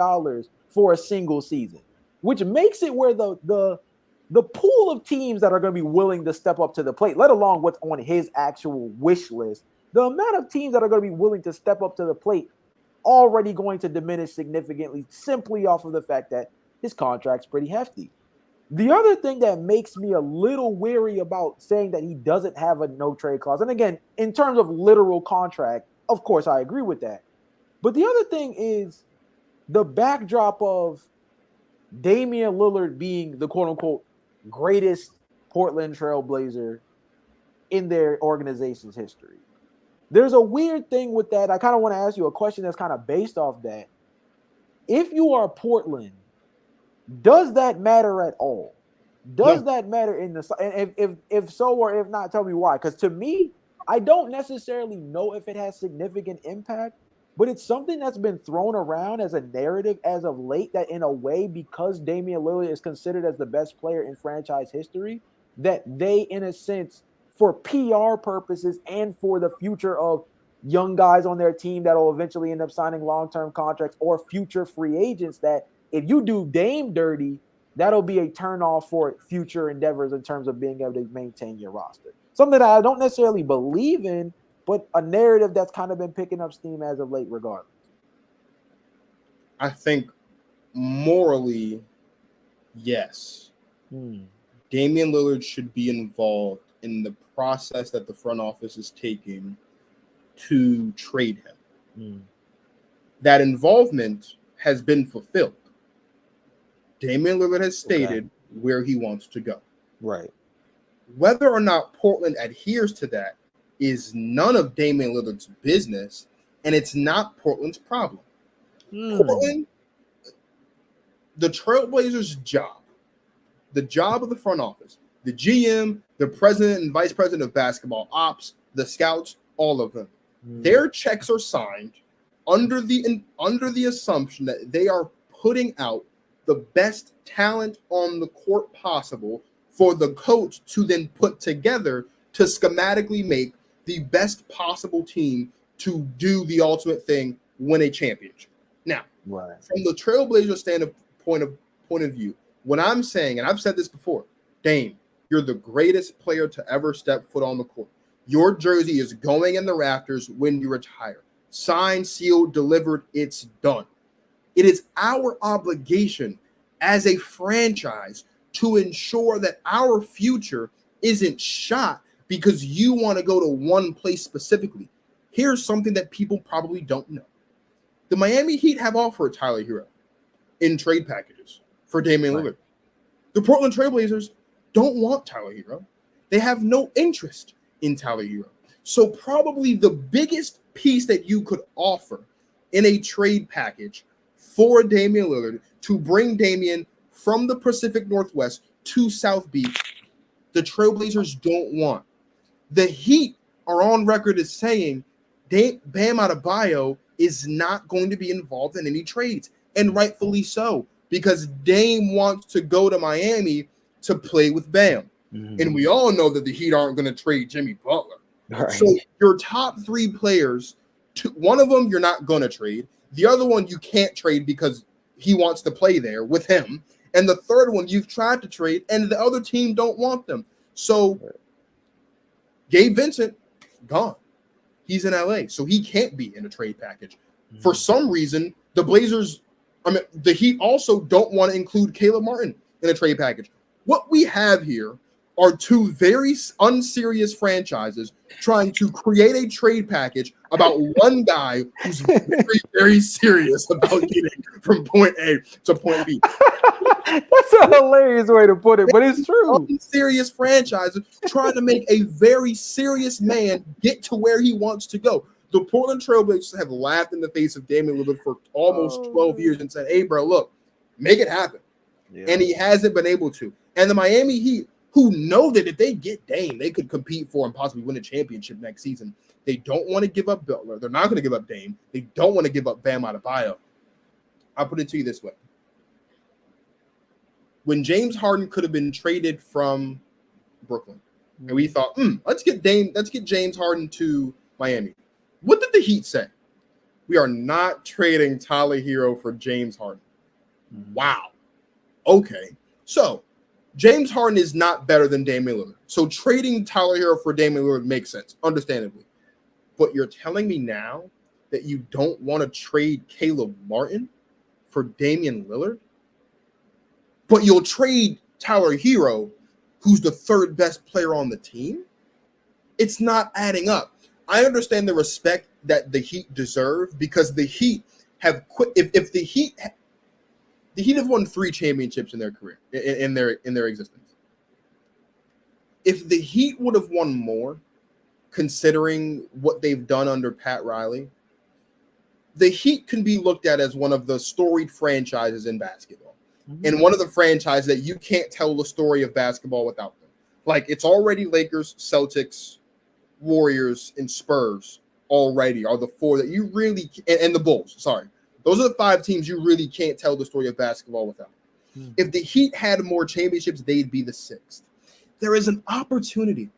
for a single season, which makes it where the pool of teams that are going to be willing to step up to the plate, let alone what's on his actual wish list, the amount of teams that are going to be willing to step up to the plate already going to diminish significantly simply off of the fact that his contract's pretty hefty. The other thing that makes me a little weary about saying that he doesn't have a no trade clause, and again, in terms of literal contract, of course, I agree with that. But the other thing is the backdrop of Damian Lillard being the quote unquote greatest Portland Trailblazer in their organization's history. There's a weird thing with that. I kind of want to ask you a question that's kind of based off that. If you are Portland, does that matter at all? Does that matter in the and if so or if not, tell me why. Because to me, I don't necessarily know if it has significant impact, but it's something that's been thrown around as a narrative as of late that in a way, because Damian Lillard is considered as the best player in franchise history, that they, in a sense, for PR purposes and for the future of young guys on their team that will eventually end up signing long-term contracts or future free agents, that if you do Dame dirty, that'll be a turnoff for future endeavors in terms of being able to maintain your roster. Something that I don't necessarily believe in, but a narrative that's kind of been picking up steam as of late, regardless. I think morally, yes. Damian Lillard should be involved in the process that the front office is taking to trade him. That involvement has been fulfilled. Damian Lillard has stated where he wants to go. Right. Whether or not Portland adheres to that is none of Damian Lillard's business, and it's not Portland's problem. Portland, the Trailblazers' job, the job of the front office, the GM, the president and vice president of basketball ops, the scouts, all of them, their checks are signed under the assumption that they are putting out the best talent on the court possible for the coach to then put together to schematically make the best possible team to do the ultimate thing, win a championship. Now, from the Trailblazer point of view, what I'm saying, and I've said this before, Dame, you're the greatest player to ever step foot on the court. Your jersey is going in the rafters when you retire. Signed, sealed, delivered, it's done. It is our obligation as a franchise to ensure that our future isn't shot because you want to go to one place specifically. Here's something that people probably don't know. The Miami Heat have offered Tyler Hero in trade packages for Damian Lillard. The Portland Trailblazers don't want Tyler Hero. They have no interest in Tyler Hero. So probably the biggest piece that you could offer in a trade package for Damian Lillard to bring Damian from the Pacific Northwest to South Beach, the Trailblazers don't want. The Heat are on record as saying Bam Adebayo is not going to be involved in any trades, and rightfully so, because Dame wants to go to Miami to play with Bam. And we all know that the Heat aren't going to trade Jimmy Butler. So your top three players, one of them you're not going to trade. The other one you can't trade because he wants to play there with him. And the third one you've tried to trade, and the other team don't want them. So Gabe Vincent, gone. He's in LA, so he can't be in a trade package. For some reason, the Heat also don't want to include Caleb Martin in a trade package. What we have here are two very unserious franchises trying to create a trade package about one guy who's very, very serious about getting from point A to point B. That's a hilarious way to put it, but it's true. Unserious franchises trying to make a very serious man get to where he wants to go. The Portland Trailblazers have laughed in the face of Damian Lillard for almost 12 years and said, hey, bro, look, make it happen. And he hasn't been able to. And the Miami Heat, who know that if they get Dame, they could compete for and possibly win a championship next season. They don't want to give up Butler. They're not going to give up Dame. They don't want to give up Bam Adebayo. I'll put it to you this way. When James Harden could have been traded from Brooklyn, and we thought, let's get James Harden to Miami. What did the Heat say? We are not trading Tyler Hero for James Harden. Wow. Okay. So James Harden is not better than Damian Lillard. So trading Tyler Hero for Damian Lillard makes sense, understandably. But you're telling me now that you don't want to trade Caleb Martin for Damian Lillard? But you'll trade Tyler Hero, who's the third best player on the team? It's not adding up. I understand the respect that the Heat deserve because the Heat have quit. If the Heat have won 3 championships in their career, in their existence. If the Heat would have won more, considering what they've done under Pat Riley, the Heat can be looked at as one of the storied franchises in basketball. And one of the franchises that you can't tell the story of basketball without them. Like, it's already Lakers, Celtics, Warriors, and Spurs. already are the four that you really and the Bulls. Sorry, those are the 5 teams you really can't tell the story of basketball without. If the Heat had more championships, they'd be the 6th. There is an opportunity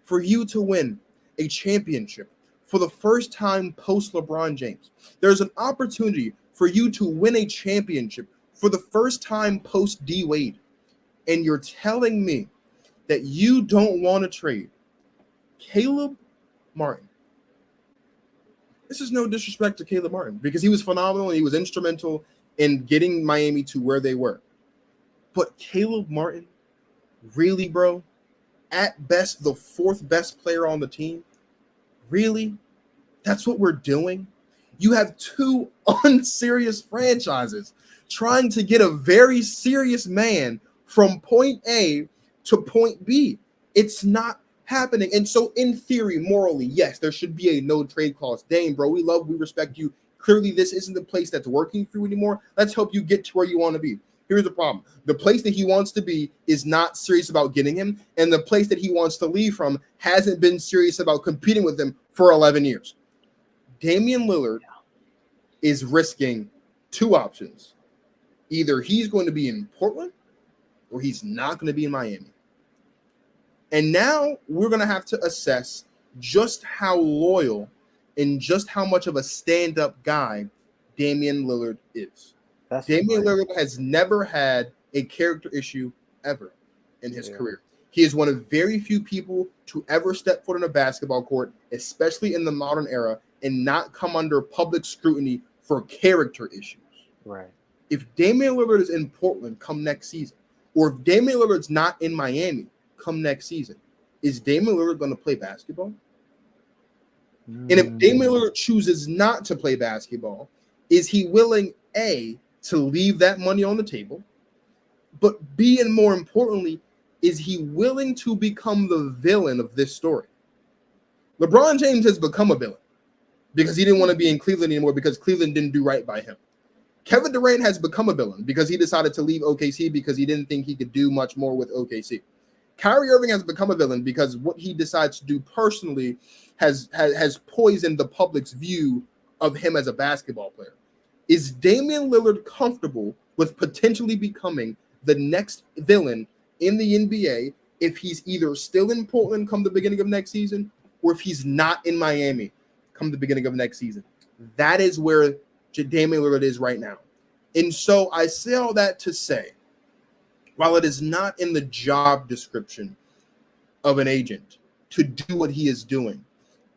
for you to win a championship for the first time post LeBron James. There's an opportunity for you to win a championship for the first time post D-Wade. And you're telling me that you don't want to trade Caleb Martin. This is no disrespect to Caleb Martin because he was phenomenal and he was instrumental in getting Miami to where they were. But Caleb Martin, really, bro? At best, the 4th best player on the team? Really? That's what we're doing? You have 2 unserious franchises trying to get a very serious man from point A to point B. It's not happening. And so in theory, morally, yes, there should be a no trade clause. Dame, bro, we respect you. Clearly, this isn't the place that's working for you anymore. Let's help you get to where you want to be. Here's the problem. The place that he wants to be is not serious about getting him, and the place that he wants to leave from hasn't been serious about competing with him for 11 years. Damian Lillard is risking 2 options. Either he's going to be in Portland or he's not going to be in Miami. And now we're going to have to assess just how loyal and just how much of a stand-up guy Damian Lillard is. Damian Lillard has never had a character issue ever in his career. He is one of very few people to ever step foot in a basketball court, especially in the modern era, and not come under public scrutiny for character issues. Right. If Damian Lillard is in Portland come next season, or if Damian Lillard's not in Miami come next season, is Damian Lillard going to play basketball? And if Damian Lillard chooses not to play basketball, is he willing, A, to leave that money on the table, but B, and more importantly, is he willing to become the villain of this story? LeBron James has become a villain because he didn't want to be in Cleveland anymore because Cleveland didn't do right by him. Kevin Durant has become a villain because he decided to leave OKC because he didn't think he could do much more with OKC. Kyrie Irving has become a villain because what he decides to do personally has poisoned the public's view of him as a basketball player. Is Damian Lillard comfortable with potentially becoming the next villain in the NBA if he's either still in Portland come the beginning of next season or if he's not in Miami come the beginning of next season? That is where Damian Lillard is right now. And so I say all that to say, while it is not in the job description of an agent to do what he is doing,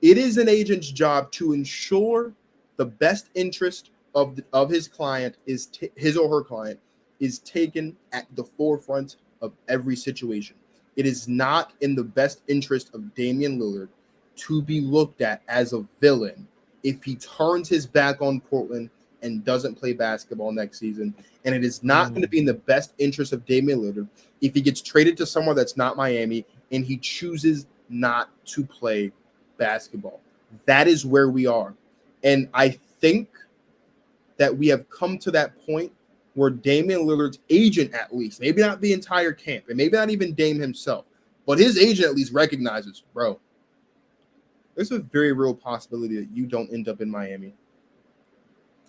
it is an agent's job to ensure the best interest of his client is his or her client is taken at the forefront of every situation. It is not in the best interest of Damian Lillard to be looked at as a villain if he turns his back on Portland and doesn't play basketball next season. And it is not going to be in the best interest of Damian Lillard if he gets traded to somewhere that's not Miami and he chooses not to play basketball. That is where we are. And I think that we have come to that point where Damian Lillard's agent, at least, maybe not the entire camp, and maybe not even Dame himself, but his agent at least recognizes, bro, there's a very real possibility that you don't end up in Miami.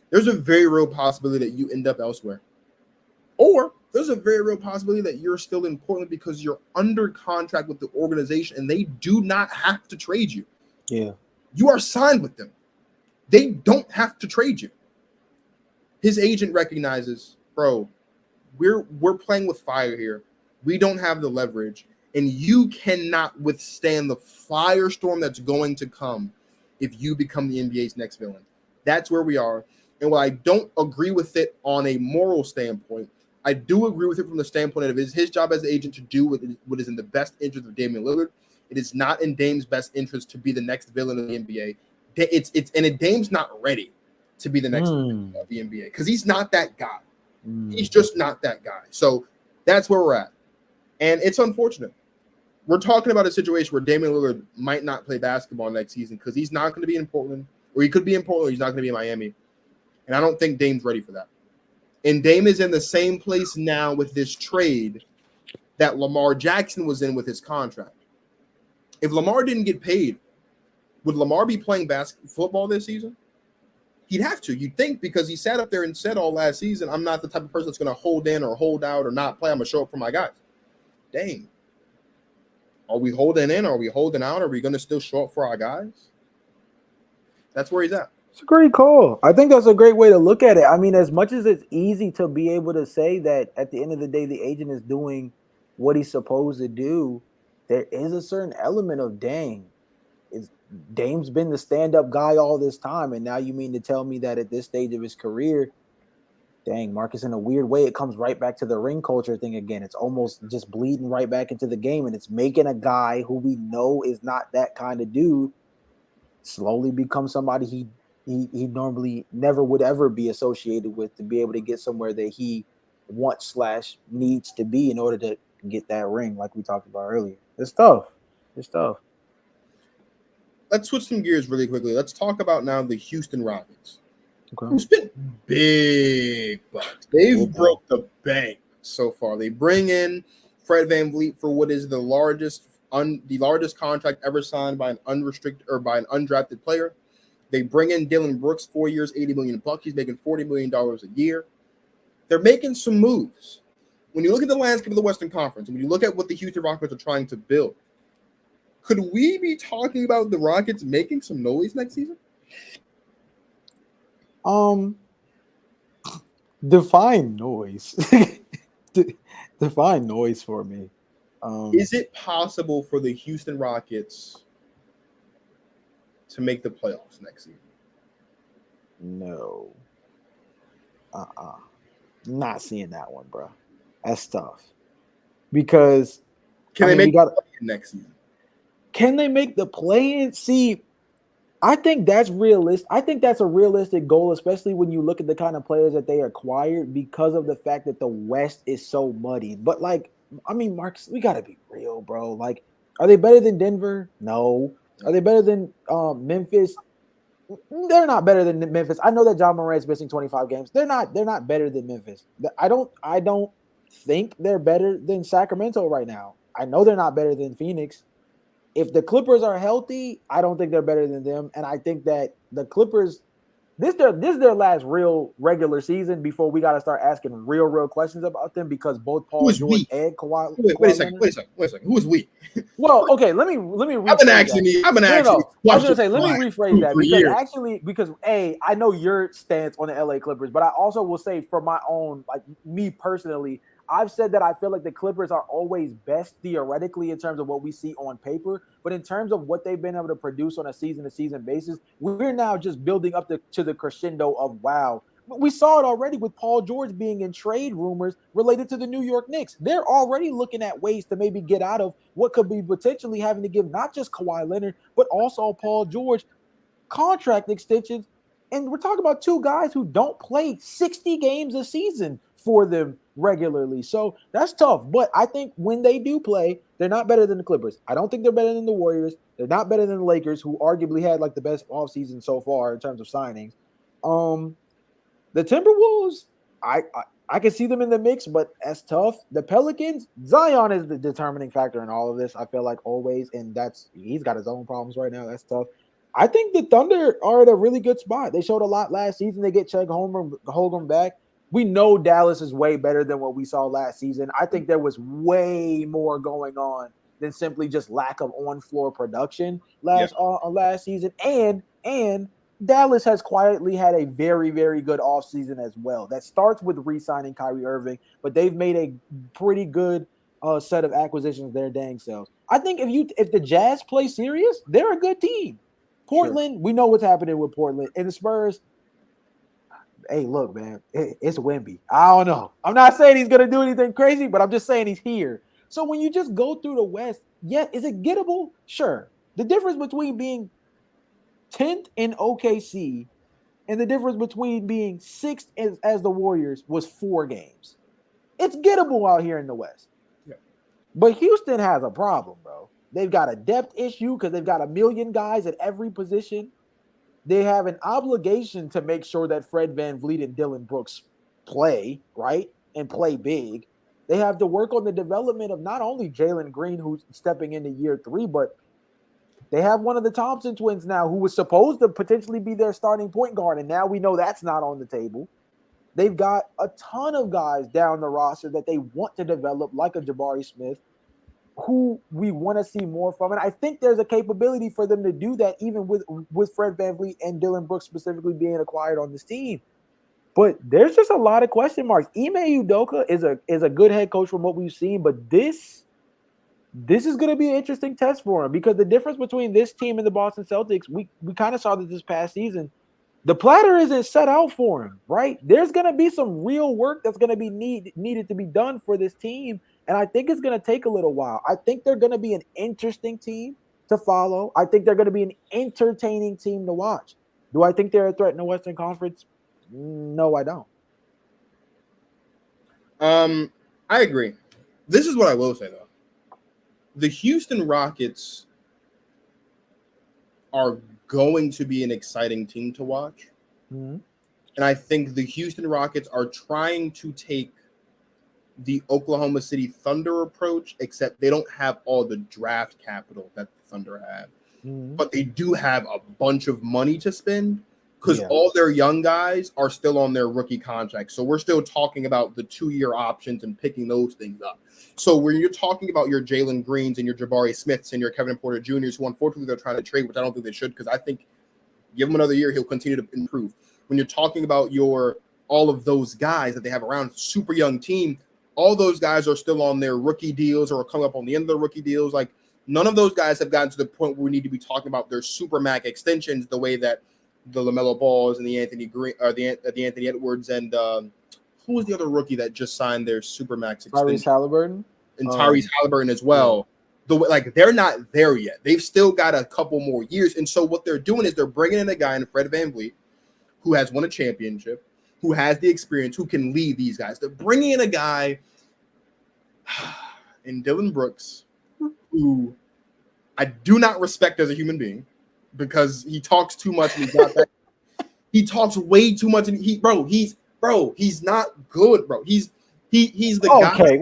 There's a very real possibility that you end up elsewhere. Or there's a very real possibility that you're still in Portland because you're under contract with the organization and they do not have to trade you. Yeah. You are signed with them. They don't have to trade you. His agent recognizes, bro, we're playing with fire here. We don't have the leverage, and you cannot withstand the firestorm that's going to come if you become the NBA's next villain. That's where we are. And while I don't agree with it on a moral standpoint, I do agree with it from the standpoint of it is his job as an agent to do what is in the best interest of Damian Lillard. It is not in Dame's best interest to be the next villain of the NBA. Dame's not ready to be the next villain of the NBA because he's not that guy. He's just not that guy. So that's where we're at. And it's unfortunate. We're talking about a situation where Damian Lillard might not play basketball next season because he's not going to be in Portland, or he could be in Portland, or he's not going to be in Miami. And I don't think Dame's ready for that. And Dame is in the same place now with this trade that Lamar Jackson was in with his contract. If Lamar didn't get paid Would Lamar be playing football this season? He'd have to. You'd think, because he sat up there and said all last season, I'm not the type of person that's going to hold in or hold out or not play. I'm going to show up for my guys. Dang. Are we holding in? Are we holding out? Are we going to still show up for our guys? That's where he's at. It's a great call. I think that's a great way to look at it. I mean, as much as it's easy to be able to say that at the end of the day, the agent is doing what he's supposed to do, there is a certain element of, dang, Dame's been the stand-up guy all this time, and now you mean to tell me that at this stage of his career, dang, Marcus, in a weird way, it comes right back to the ring culture thing again. It's almost just bleeding right back into the game, and it's making a guy who we know is not that kind of dude slowly become somebody he normally never would ever be associated with, to be able to get somewhere that he wants / needs to be in order to get that ring, like we talked about earlier. It's tough. Let's switch some gears really quickly. Let's talk about now the Houston Rockets. Okay. Who spent big bucks. They've broke the bank so far. They bring in Fred VanVleet for what is the largest contract ever signed by an unrestricted or by an undrafted player. They bring in Dillon Brooks, 4 years, $80 million. He's making $40 million a year. They're making some moves. When you look at the landscape of the Western Conference, and when you look at what the Houston Rockets are trying to build, could we be talking about the Rockets making some noise next season? Define noise. Define noise for me. Is it possible for the Houston Rockets to make the playoffs next season? No. Not seeing that one, bro. That's tough. Because can they make the play-in next season? Can they make the play-in? See, I think that's realistic. I think that's a realistic goal, especially when you look at the kind of players that they acquired, because of the fact that the West is so muddy. But Marcus, we gotta be real, bro. Like, are they better than Denver? No. Are they better than Memphis? They're not better than Memphis. I know that John Morant's missing 25 games. They're not better than Memphis. I don't think they're better than Sacramento right now. I know they're not better than Phoenix. If the Clippers are healthy, I don't think they're better than them. And I think that the Clippers, this is their last real regular season before we got to start asking real questions about them, because both Paul George and Kawhi. Wait a second. Who is we? Well, okay, let me. I've been actually. I was gonna say, let me rephrase that, because I know your stance on the LA Clippers, but I also will say, for my own, like, me personally, I've said that I feel like the Clippers are always best theoretically in terms of what we see on paper, but in terms of what they've been able to produce on a season-to-season basis, we're now just building up to the crescendo of wow. We saw it already with Paul George being in trade rumors related to the New York Knicks. They're already looking at ways to maybe get out of what could be potentially having to give not just Kawhi Leonard, but also Paul George contract extensions. And we're talking about two guys who don't play 60 games a season for them regularly. So that's tough. But I think when they do play, they're not better than the Clippers. I don't think they're better than the Warriors. They're not better than the Lakers, who arguably had like the best offseason so far in terms of signings. The Timberwolves, I can see them in the mix, but that's tough. The Pelicans, Zion is the determining factor in all of this, I feel like, always, and he's got his own problems right now. That's tough. I think the Thunder are at a really good spot. They showed a lot last season. They get Chet Holmgren back. We know Dallas is way better than what we saw last season. I think there was way more going on than simply just lack of on-floor production last season. And Dallas has quietly had a very, very good offseason as well. That starts with re-signing Kyrie Irving, but they've made a pretty good set of acquisitions their dang selves. I think if the Jazz play serious, they're a good team. Portland, we know what's happening with Portland. And the Spurs, hey, look, man, it's Wemby. I don't know. I'm not saying he's going to do anything crazy, but I'm just saying he's here. So when you just go through the West, is it gettable? Sure. The difference between being 10th in OKC and the difference between being 6th as the Warriors was 4 games. It's gettable out here in the West. Yeah. But Houston has a problem, bro. They've got a depth issue because they've got a million guys at every position. They have an obligation to make sure that Fred VanVleet and Dillon Brooks play, right, and play big. They have to work on the development of not only Jalen Green, who's stepping into year 3, but They have one of the Thompson twins now who was supposed to potentially be their starting point guard, and now we know that's not on the table. They've got a ton of guys down the roster that they want to develop, like a Jabari Smith, who we want to see more from. And I think there's a capability for them to do that, even with Fred VanVleet and Dylan Brooks specifically being acquired on this team. But there's just a lot of question marks. Ime Udoka is a good head coach from what we've seen, but this is going to be an interesting test for him, because the difference between this team and the Boston Celtics, we kind of saw this past season. The platter isn't set out for him, right? There's going to be some real work that's going to be needed to be done for this team, and I think it's going to take a little while. I think they're going to be an interesting team to follow. I think they're going to be an entertaining team to watch. Do I think they're a threat in the Western Conference? No, I don't. I agree. This is what I will say, though. The Houston Rockets are going to be an exciting team to watch. Mm-hmm. And I think the Houston Rockets are trying to take the Oklahoma City Thunder approach, except they don't have all the draft capital that the Thunder have. Mm-hmm. But they do have a bunch of money to spend, because all their young guys are still on their rookie contracts. So we're still talking about the 2-year options and picking those things up. So when you're talking about your Jalen Greens and your Jabari Smiths and your Kevin Porter Jr.'s, who unfortunately they're trying to trade, which I don't think they should, because I think give him another year, he'll continue to improve. When you're talking about all of those guys that they have around, super young team, all those guys are still on their rookie deals or are coming up on the end of their rookie deals. Like, none of those guys have gotten to the point where we need to be talking about their super max extensions the way that the LaMelo Balls and the Anthony Green, or the Anthony Edwards, and who was the other rookie that just signed their supermax extension? Tyrese Halliburton, and Tyrese Halliburton as well. They're not there yet. They've still got a couple more years, and so what they're doing is they're bringing in a guy in Fred VanVleet, who has won a championship, who has the experience, who can lead these guys. They're bringing in a guy in Dylan Brooks, who I do not respect as a human being, because he talks too much and he's not that. He talks way too much, and he's not good, bro. He's the guy. Okay,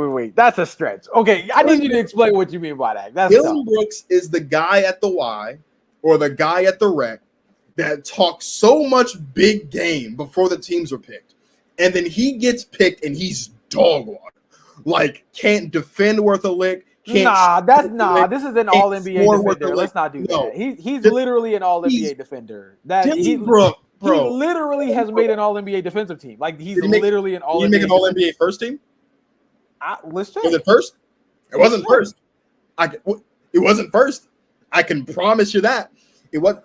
wait. That's a stretch. Okay, I need you to explain what you mean by that. That's Dylan Brooks is the guy at the Y or the guy at the Rec that talks so much big game before the teams are picked, and then he gets picked and he's dog water. Like, can't defend worth a lick. This is an all NBA defender. Let's not do that. He's literally an all NBA defender. He literally has made an all NBA defensive team. Like, he's literally an all NBA. Did he make an all NBA first team? Let's check. Was it first? It wasn't first. It wasn't first. I can promise you that. It was.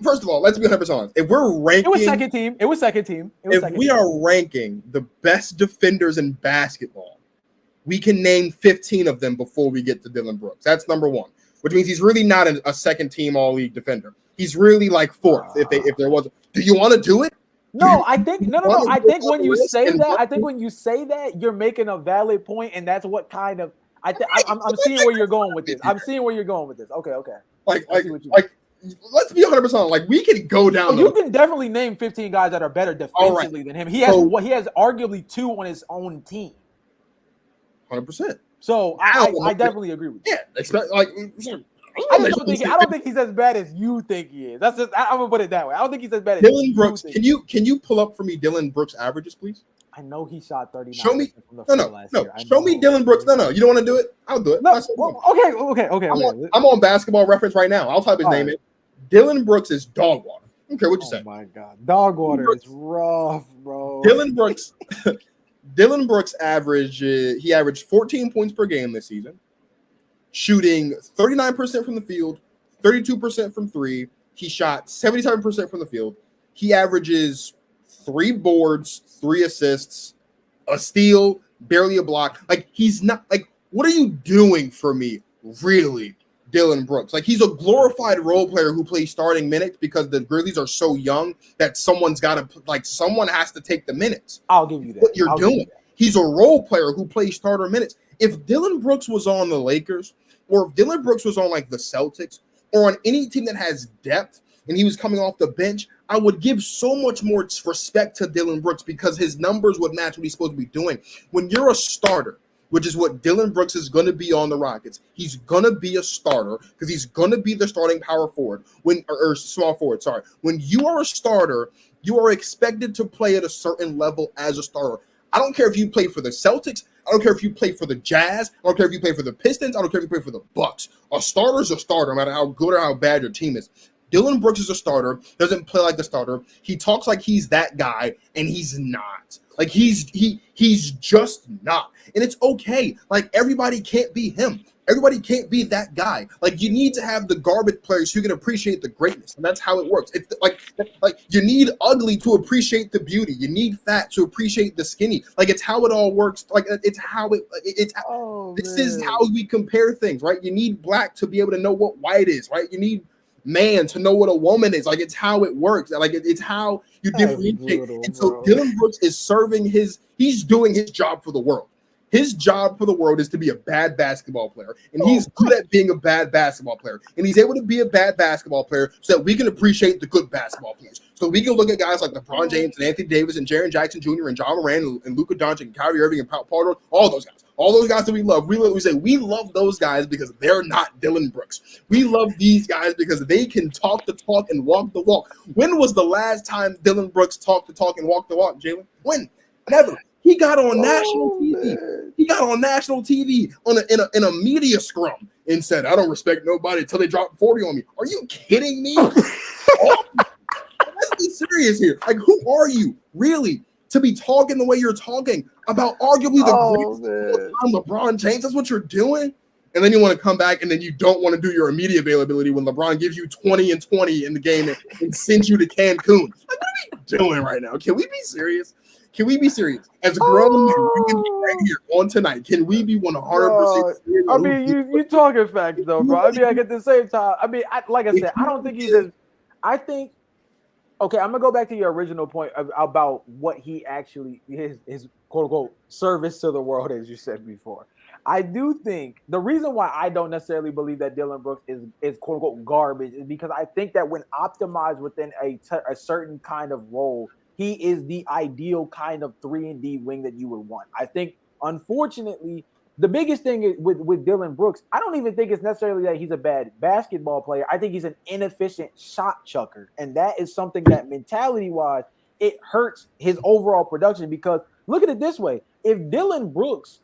First of all, let's be 100% honest. If we're ranking, it was second team. If we are ranking the best defenders in basketball, we can name 15 of them before we get to Dylan Brooks. That's number one, which means he's really not a second team all-league defender. He's really like fourth. If there was, do you want to do it? No, I think no. I think when you say that, you're making a valid point, and that's what kind of I'm seeing where you're going with this. Okay. Like, let's be 100%. Like, we can go down. You can definitely name 15 guys that are better defensively than him. He has arguably 2 on his own team. 100%. So I definitely agree with you. Yeah, I don't think he's as bad as you think he is. That's just I'm gonna put it that way. I don't think he's as bad as Dylan Brooks. Can you pull up for me Dylan Brooks averages, please? I know he shot 39. Show me. No. Show me Dylan Brooks. No. You don't want to do it? I'll do it. No. Okay. I'm on Basketball Reference right now. I'll type his name in. Dylan Brooks is dog water. Okay, what you say? Oh my God, dog water is rough, bro. Dylan Brooks averaged 14 points per game this season, shooting 39% from the field, 32% from three. He shot 77% from the field. He averages 3 boards, 3 assists, a steal, barely a block. Like, he's not like, what are you doing for me, really, Dylan Brooks? Like, he's a glorified role player who plays starting minutes because the Grizzlies are so young that someone has to take the minutes. I'll give you that. What you're doing. He's a role player who plays starter minutes. If Dylan Brooks was on the Lakers, or if Dylan Brooks was on like the Celtics, or on any team that has depth, and he was coming off the bench, I would give so much more respect to Dylan Brooks because his numbers would match what he's supposed to be doing. When you're a starter which is what Dillon Brooks is going to be on the Rockets. He's going to be a starter because he's going to be the starting power forward or small forward. Sorry. When you are a starter, you are expected to play at a certain level as a starter. I don't care if you play for the Celtics. I don't care if you play for the Jazz. I don't care if you play for the Pistons. I don't care if you play for the Bucks. A starter's a starter, no matter how good or how bad your team is. Dillon Brooks is a starter, doesn't play like a starter. He talks like he's that guy, and he's not. Like he's just not. And it's okay. Like everybody can't be him. Everybody can't be that guy. Like you need to have the garbage players who can appreciate the greatness, and that's how it works. It's like you need ugly to appreciate the beauty. You need fat to appreciate the skinny. Like it's how it all works. Like it's how this is how we compare things, right? You need black to be able to know what white is, right? You need man to know what a woman is. Like it's how it works. Like it's how you differentiate. And so Dillon Brooks is he's doing his job for the world. His job for the world is to be a bad basketball player, and he's good at being a bad basketball player. And he's able to be a bad basketball player so that we can appreciate the good basketball players. So we can look at guys like LeBron James and Anthony Davis and Jaren Jackson Jr. and John Moran and Luka Doncic and Kyrie Irving and Paul George, all those guys that we love. We say we love those guys because they're not Dillon Brooks. We love these guys because they can talk the talk and walk the walk. When was the last time Dillon Brooks talked the talk and walked the walk, Jalen? When? Never. He got on national TV. Man. He got on national TV in a media scrum and said, "I don't respect nobody until they drop 40 on me." Are you kidding me? Let's be serious here. Like, who are you really to be talking the way you're talking about arguably the greatest LeBron James? That's what you're doing. And then you want to come back and then you don't want to do your immediate availability when LeBron gives you 20 and 20 in the game and sends you to Cancun. Like, what are we doing right now? Can we be serious? Can we be serious? As a grown man right here on tonight, can we be 100% serious? I mean, you talking facts though, bro. I mean, like at the same time, I mean, like I said, I don't think I think, okay, I'm gonna go back to your original point about what he actually his quote unquote service to the world, as you said before. I do think the reason why I don't necessarily believe that Dillon Brooks is quote unquote garbage is because I think that when optimized within a certain kind of role, he is the ideal kind of 3-and-D wing that you would want. I think, unfortunately, the biggest thing with Dillon Brooks, I don't even think it's necessarily that he's a bad basketball player. I think he's an inefficient shot chucker. And that is something that mentality-wise, it hurts his overall production because look at it this way. If Dillon Brooks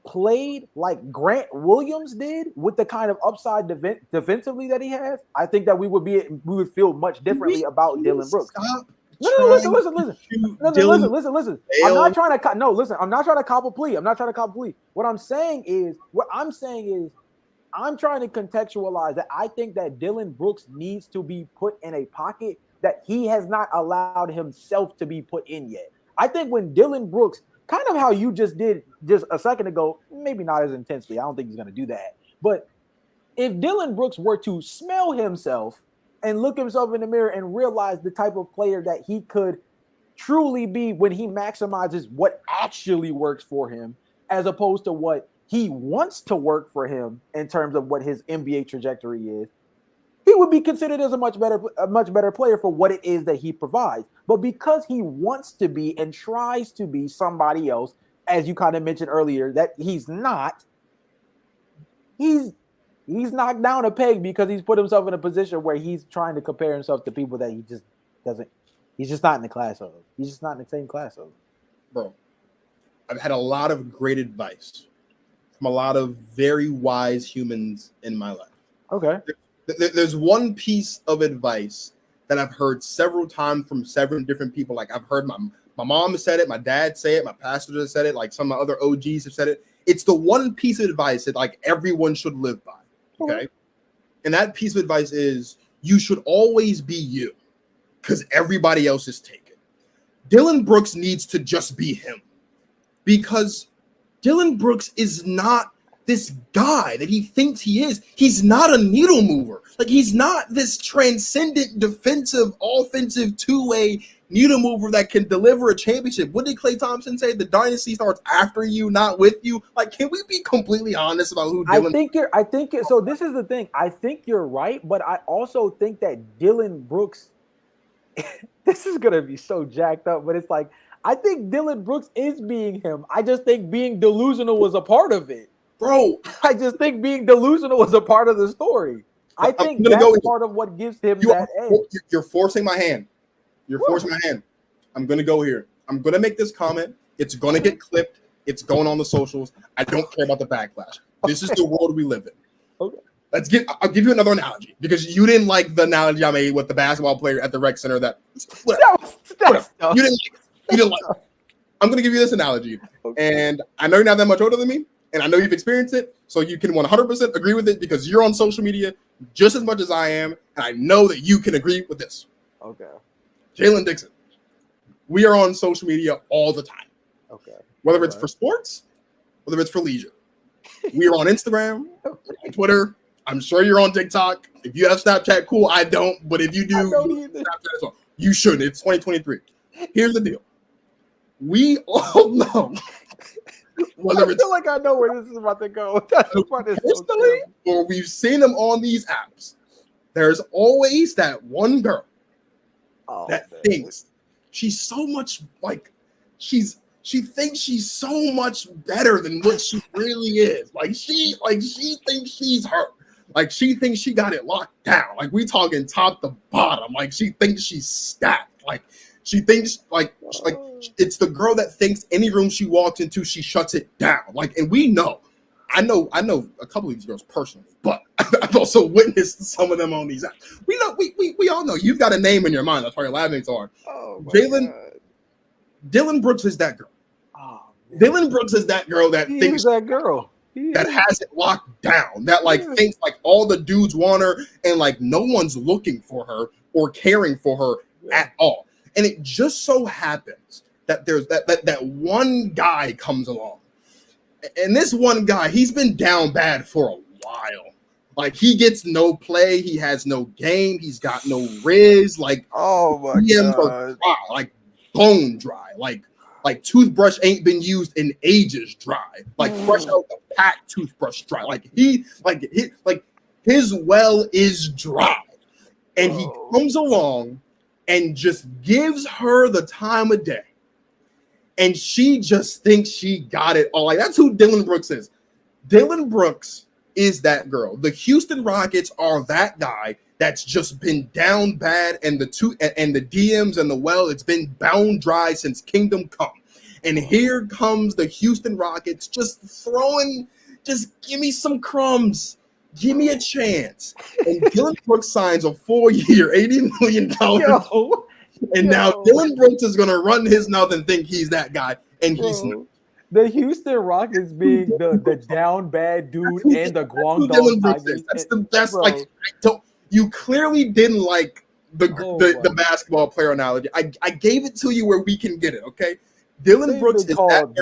played like Grant Williams did with the kind of upside defensively that he has, I think that we would feel much differently about Dillon Brooks. No, listen. Listen. I'm not trying to cop a plea. What I'm saying is, I'm trying to contextualize that I think that Dillon Brooks needs to be put in a pocket that he has not allowed himself to be put in yet. I think when Dillon Brooks, kind of how you just did just a second ago, maybe not as intensely. I don't think he's going to do that. But if Dillon Brooks were to smell himself and look himself in the mirror and realize the type of player that he could truly be when he maximizes what actually works for him, as opposed to what he wants to work for him in terms of what his NBA trajectory is, he would be considered as a much better player for what it is that he provides. But because he wants to be and tries to be somebody else, as you kind of mentioned earlier, that he's not, he's knocked down a peg because he's put himself in a position where he's trying to compare himself to people that he just doesn't. He's just not in the class of. He's just not in the same class of. Bro, I've had a lot of great advice from a lot of very wise humans in my life. Okay. There's one piece of advice that I've heard several times from several different people. Like I've heard my mom has said it, my dad say it, my pastor has said it, like some of my other OGs have said it. It's the one piece of advice that like everyone should live by. Okay. And that piece of advice is you should always be you because everybody else is taken. Dillon Brooks needs to just be him because Dillon Brooks is not this guy that he thinks he is. He's not a needle mover. Like he's not this transcendent defensive, offensive two-way needle mover that can deliver a championship. What did Klay Thompson say? The dynasty starts after you, not with you. Like, can we be completely honest about who Dillon? I think so. This is the thing. I think you're right, but I also think that Dillon Brooks. This is gonna be so jacked up, but it's like I think Dylan Brooks is being him. I just think being delusional was a part of it. Bro, I just think being delusional was a part of the story. I think that's part of what gives him that edge. You're forcing my hand. You're forcing my hand. I'm going to go here. I'm going to make this comment. It's going to get clipped. It's going on the socials. I don't care about the backlash. This is the world we live in. Okay. I'll give you another analogy because you didn't like the analogy I made with the basketball player at the rec center that you didn't like. I'm going to give you this analogy. And I know you're not that much older than me, and I know you've experienced it, so you can 100% agree with it because you're on social media just as much as I am, and I know that you can agree with this. Okay. Jalon Dixon. We are on social media all the time. Okay. Whether it's for sports, whether it's for leisure. We are on Instagram, on Twitter. I'm sure you're on TikTok. If you have Snapchat, cool. I don't, but if you do, Snapchat as well. You should. It's 2023. Here's the deal. We all know whether I feel like I know where this is about to go. Personally, or we've seen them on these apps. There's always that one girl that thinks she's so much like she thinks she's so much better than what she really is. She thinks she's her. Like she thinks she got it locked down. Like we talking top to bottom. Like she thinks she's stacked. Like she thinks like it's the girl that thinks any room she walks into, she shuts it down. Like, and we know. I know a couple of these girls personally, but I've also witnessed some of them on these apps. We know we all know you've got a name in your mind. That's why you're laughing so hard. Dylan Brooks is that girl. Dylan Brooks is that girl that thinks that girl that has it locked down, that thinks like all the dudes want her and like no one's looking for her or caring for her at all. And it just so happens that there's that one guy comes along. And this one guy, he's been down bad for a while. Like he gets no play, he has no game, he's got no riz. Like DMs are dry, like bone dry, like toothbrush ain't been used in ages dry, like fresh out the pack toothbrush dry. Like his well is dry, and he comes along and just gives her the time of day. And she just thinks she got it all. Like that's who Dylan Brooks is. Dylan Brooks is that girl. The Houston Rockets are that guy that's just been down bad, and the DMs and the well, it's been bone dry since Kingdom Come. And here comes the Houston Rockets just give me some crumbs. Give me a chance. And Dylan Brooks signs a 4-year, $80 million. Now Dylan Brooks is going to run his mouth and think he's that guy. And he's not. The Houston Rockets being the down bad dude and the Guangdong Tigers. That's the best. Like, you clearly didn't like the basketball player analogy. I gave it to you where we can get it, okay? Dylan Brooks is that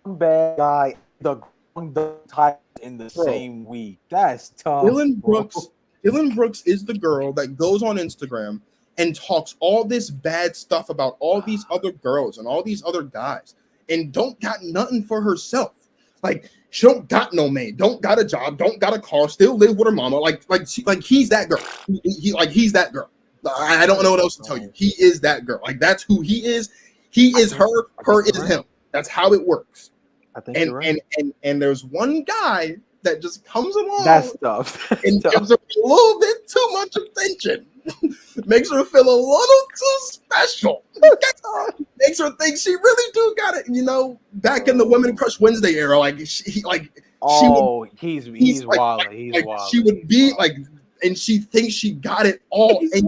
the bad guy, the Guangdong Tigers in the same week. That's tough. Dylan Brooks is the girl that goes on Instagram and talks all this bad stuff about all these other girls and all these other guys and don't got nothing for herself. Like she don't got no man, don't got a job, don't got a car, still live with her mama. Like he's that girl. He's that girl. I don't know what else to tell you. He is that girl. Like that's who he is. He is her. Her is him. That's how it works. I think you're right. And there's one guy that just comes along. That's tough. And gives her a little bit too much attention. Makes her feel a little too special. Makes her think she really do got it. You know, back in the Women Crush Wednesday era, like he's wild. He's wild. She would be like, and she thinks she got it all, and she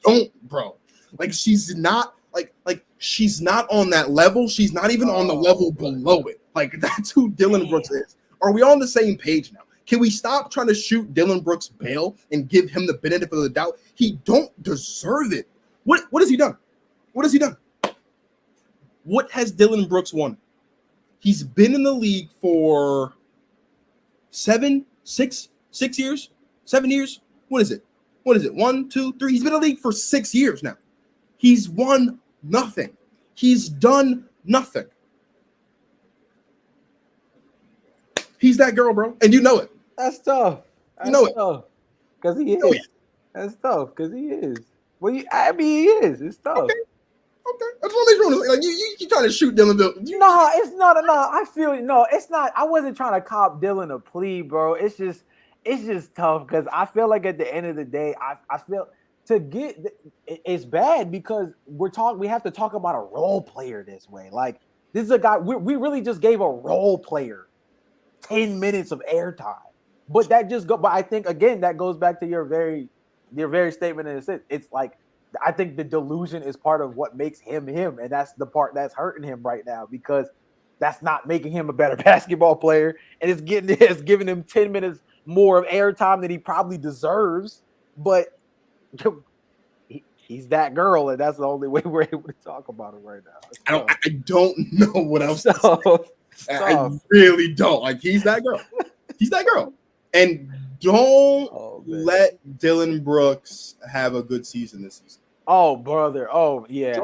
don't, bro. Like she's not like she's not on that level. She's not even on the level below it. Like that's who Dylan Brooks is. Are we on the same page now? Can we stop trying to shoot Dylan Brooks bail and give him the benefit of the doubt? He don't deserve it. What has he done? What has he done? What has Dylan Brooks won? He's been in the league for 7 years? 7 years? What is it? 1, 2, 3? He's been in the league for 6 years now. He's won nothing. He's done nothing. He's that girl, bro. And you know it. That's tough. You know it. Because he is. That's tough because he is. Well, he is. It's tough. Okay, that's what they're doing. Like you trying to shoot Dylan. No, it's not. No, I feel no. It's not. I wasn't trying to cop Dylan a plea, bro. It's just tough because I feel like at the end of the day, I feel to get it's bad because we have to talk about a role player this way. Like this is a guy we really just gave a role player 10 minutes of airtime, but that just go. But I think again that goes back to your very statement in a sense. It's like. I think the delusion is part of what makes him, and that's the part that's hurting him right now because that's not making him a better basketball player, and it's giving him 10 minutes more of airtime than he probably deserves. But he's that girl, and that's the only way we're able to talk about it right now. I don't know what else to say. I really don't. Like he's that girl. He's that girl, and. Don't let Dylan Brooks have a good season this season. Oh, brother. Oh, yeah.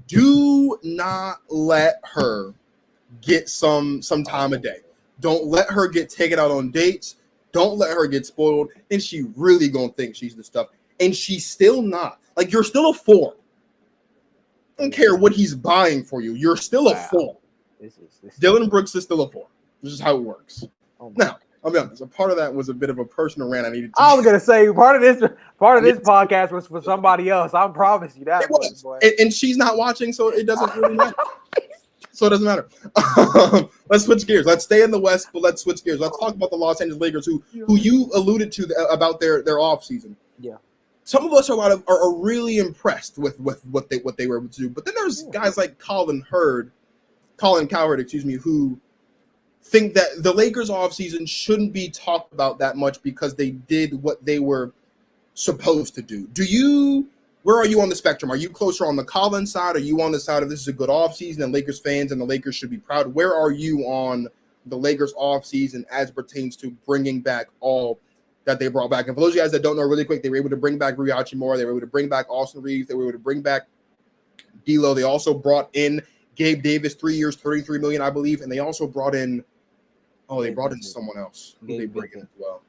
Do not let her get some time a day. Don't let her get taken out on dates. Don't let her get spoiled. And she really gonna think she's the stuff. And she's still not. Like, you're still a 4. I don't care what he's buying for you. You're still a 4. Dylan Brooks is still a 4. This is how it works. Now, I'll be honest. A part of that was a bit of a personal rant I needed to. I was gonna say part of this podcast was for somebody else. I promise you that. It was. And she's not watching, so it doesn't really matter. Let's switch gears. Let's stay in the West, but let's switch gears. Let's talk about the Los Angeles Lakers, who you alluded to about their offseason. Yeah. Some of us are really impressed with what they were able to do. But then there's guys like Colin Cowherd, who think that the Lakers offseason shouldn't be talked about that much because they did what they were supposed to do. Where are you on the spectrum? Are you closer on the Colin side? Are you on the side of this is a good offseason and Lakers fans and the Lakers should be proud? Where are you on the Lakers offseason as pertains to bringing back all that they brought back? And for those of you guys that don't know really quick, they were able to bring back Rui Hachimura. They were able to bring back Austin Reeves. They were able to bring back D'Lo. They also brought in Gabe Davis, 3 years, $33 million, I believe. And they also brought in someone else. Who they bring in as well?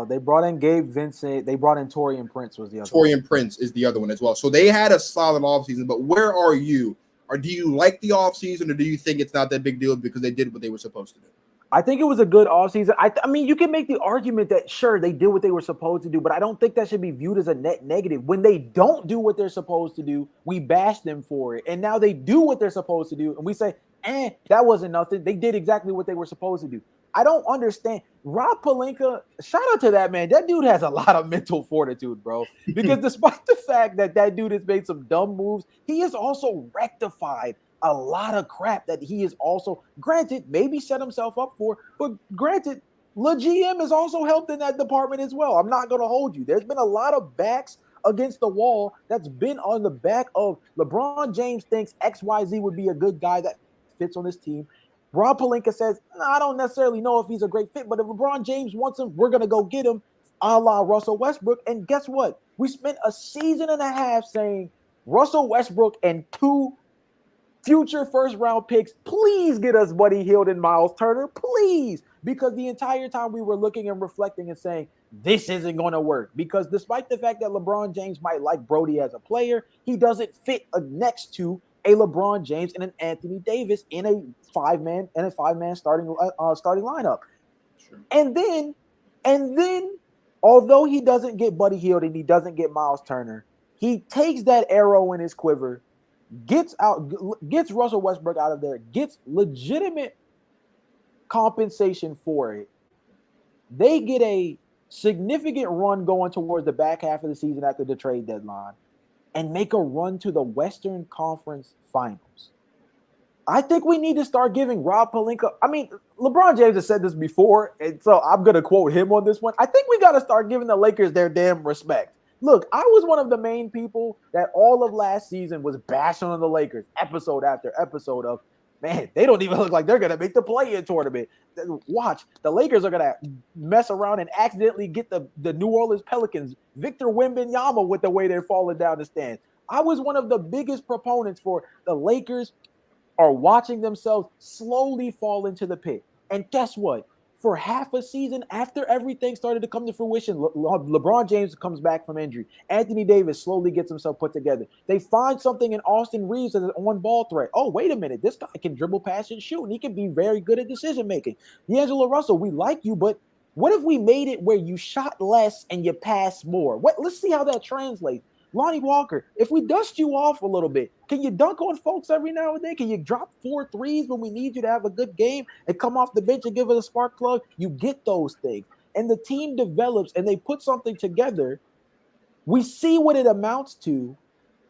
They brought in Gabe Vincent. They brought in Taurean Prince was the other one. Prince is the other one as well. So they had a solid offseason, but where are you? Or do you like the offseason, or do you think it's not that big deal because they did what they were supposed to do? I think it was a good offseason. I mean, you can make the argument that, sure, they did what they were supposed to do, but I don't think that should be viewed as a net negative. When they don't do what they're supposed to do, we bash them for it. And now they do what they're supposed to do, and we say, that wasn't nothing. They did exactly what they were supposed to do. I don't understand. Rob Pelinka, shout out to that man. That dude has a lot of mental fortitude, bro. Because despite the fact that dude has made some dumb moves, he has also rectified a lot of crap that he is also, granted, maybe set himself up for, but granted, the GM has also helped in that department as well. I'm not going to hold you. There's been a lot of backs against the wall that's been on the back of LeBron James thinks XYZ would be a good guy that fits on this team. Rob Pelinka says, I don't necessarily know if he's a great fit, but if LeBron James wants him, we're going to go get him, a la Russell Westbrook. And guess what? We spent a season and a half saying Russell Westbrook and 2 future first-round picks, please get us Buddy Hield and Miles Turner, please. Because the entire time we were looking and reflecting and saying, this isn't going to work. Because despite the fact that LeBron James might like Brody as a player, he doesn't fit next to a LeBron James and an Anthony Davis in a five-man starting lineup. Sure. And then, although he doesn't get Buddy Hield and he doesn't get Miles Turner, he takes that arrow in his quiver, gets Russell Westbrook out of there, gets legitimate compensation for it. They get a significant run going towards the back half of the season after the trade deadline and make a run to the Western Conference Finals. I think we need to start giving Rob Pelinka. I mean, LeBron James has said this before, and so I'm going to quote him on this one. I think we got to start giving the Lakers their damn respect. Look, I was one of the main people that all of last season was bashing on the Lakers episode after episode of, man, they don't even look like they're going to make the play-in tournament. Watch, the Lakers are going to mess around and accidentally get the New Orleans Pelicans, Victor Wembanyama, with the way they're falling down the stands. I was one of the biggest proponents for the Lakers are watching themselves slowly fall into the pit. And guess what? for half a seaon after everything started to come to fruition. LeBron James comes back from injury. Anthony Davis slowly gets himself put together. They find something in Austin Reeves as an on-ball threat. Oh, wait a minute. This guy can dribble, pass, and shoot, and he can be very good at decision-making. D'Angelo Russell, we like you, but what if we made it where you shot less and you pass more? Let's see how that translates. Lonnie Walker, if we dust you off a little bit, can you dunk on folks every now and then? Can you drop 4 threes when we need you to have a good game and come off the bench and give us a spark plug? You get those things. And the team develops and they put something together. We see what it amounts to.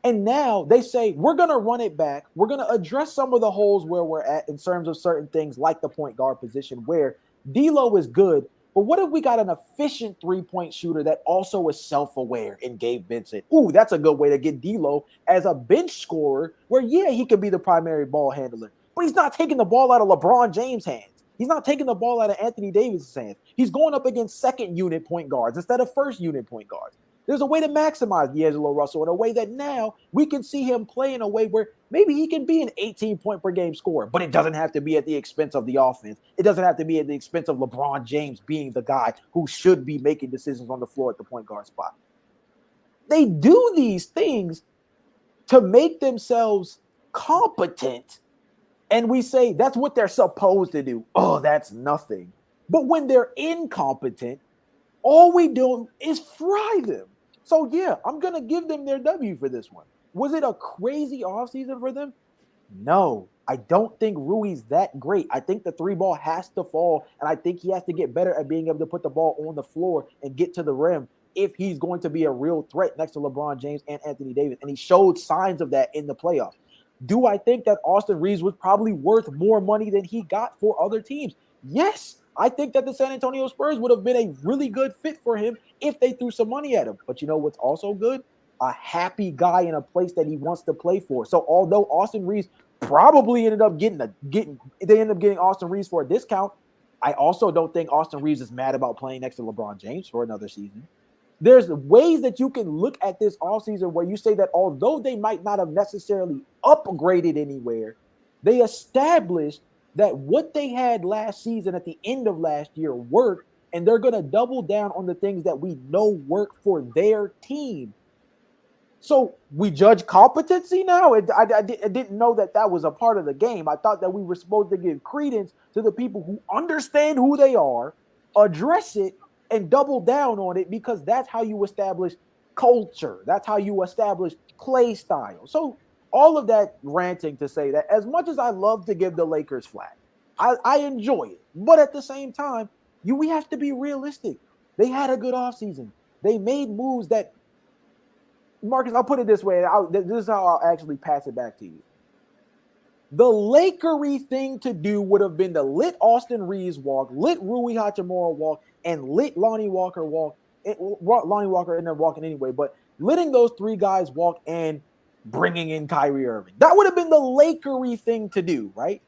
And now they say, we're going to run it back. We're going to address some of the holes where we're at in terms of certain things like the point guard position where D'Lo is good. But what if we got an efficient three-point shooter that also is self-aware in Gabe Vincent? Ooh, that's a good way to get D'Lo as a bench scorer where, yeah, he could be the primary ball handler. But he's not taking the ball out of LeBron James' hands. He's not taking the ball out of Anthony Davis' hands. He's going up against second-unit point guards instead of first-unit point guards. There's a way to maximize D'Angelo Russell in a way that now we can see him play in a way where maybe he can be an 18-point-per-game scorer, but it doesn't have to be at the expense of the offense. It doesn't have to be at the expense of LeBron James being the guy who should be making decisions on the floor at the point guard spot. They do these things to make themselves competent, and we say that's what they're supposed to do. Oh, that's nothing. But when they're incompetent, all we do is fry them. So, yeah, I'm going to give them their W for this one. Was it a crazy offseason for them? No, I don't think Rui's that great. I think the 3-ball has to fall, and I think he has to get better at being able to put the ball on the floor and get to the rim if he's going to be a real threat next to LeBron James and Anthony Davis. And he showed signs of that in the playoffs. Do I think that Austin Reeves was probably worth more money than he got for other teams? Yes. I think that the San Antonio Spurs would have been a really good fit for him if they threw some money at him. But you know what's also good? A happy guy in a place that he wants to play for. So although Austin Reeves probably ended up getting Austin Reeves for a discount, I also don't think Austin Reeves is mad about playing next to LeBron James for another season. There's ways that you can look at this offseason where you say that although they might not have necessarily upgraded anywhere, they established that what they had last season at the end of last year worked, and they're going to double down on the things that we know work for their team. So we judge competency now? I didn't know that was a part of the game. I thought that we were supposed to give credence to the people who understand who they are, address it, and double down on it because that's how you establish culture. That's how you establish play style. So all of that ranting to say that as much as I love to give the Lakers flack, I enjoy it. But at the same time, we have to be realistic. They had a good offseason. They made moves that, Marcus, I'll put it this way. This is how I'll actually pass it back to you. The Lakery thing to do would have been to let Austin Reeves walk, let Rui Hachimura walk, and let Lonnie Walker walk. Lonnie Walker ended up walking anyway, but letting those 3 guys walk and bringing in Kyrie Irving. That would have been the Lakery thing to do, right?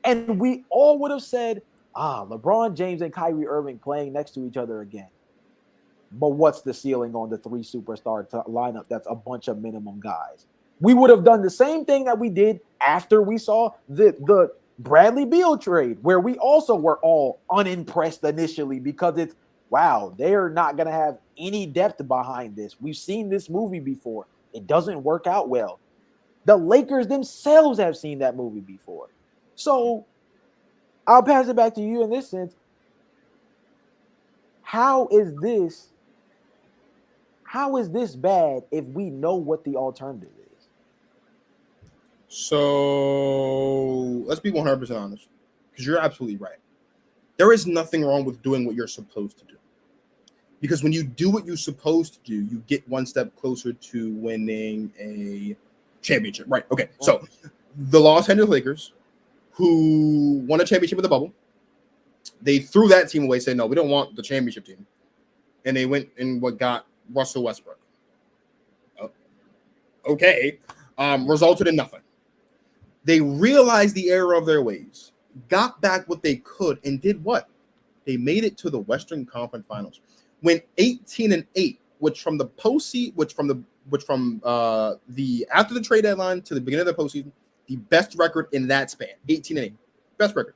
And we all would have said, LeBron James and Kyrie Irving playing next to each other again. But what's the ceiling on the 3 superstar lineup that's a bunch of minimum guys? We would have done the same thing that we did after we saw the Bradley Beal trade, where we also were all unimpressed initially because it's, wow, they're not going to have any depth behind this. We've seen this movie before. It doesn't work out well. The Lakers themselves have seen that movie before. So I'll pass it back to you in this sense. How is this bad if we know what the alternative is? So let's be 100% honest, because you're absolutely right. There is nothing wrong with doing what you're supposed to do. Because when you do what you're supposed to do, you get one step closer to winning a championship. Right. Okay. So the Los Angeles Lakers, who won a championship with the bubble, they threw that team away, said, no, we don't want the championship team. And they went and got Russell Westbrook. Okay. Resulted in nothing. They realized the error of their ways, got back what they could, and did what? They made it to the Western Conference Finals. Went 18-8, which from the postseason, the after the trade deadline to the beginning of the postseason, the best record in that span, 18-8, best record.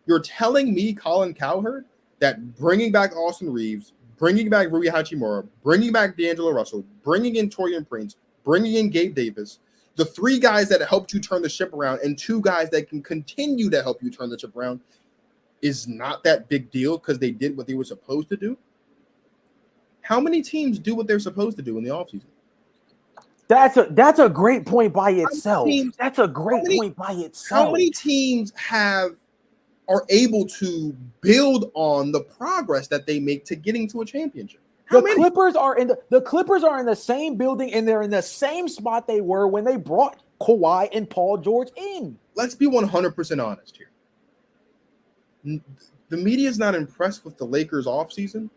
You're telling me, Colin Cowherd, that bringing back Austin Reeves, bringing back Rui Hachimura, bringing back D'Angelo Russell, bringing in Taurean Prince, bringing in Gabe Davis, the 3 guys that helped you turn the ship around and 2 guys that can continue to help you turn the ship around is not that big deal because they did what they were supposed to do? How many teams do what they're supposed to do in the offseason? That's a great point by itself. That's a great point by itself. How many teams are able to build on the progress that they make to getting to a championship? Clippers are in the same building, and they're in the same spot they were when they brought Kawhi and Paul George in. Let's be 100% honest here. The media is not impressed with the Lakers offseason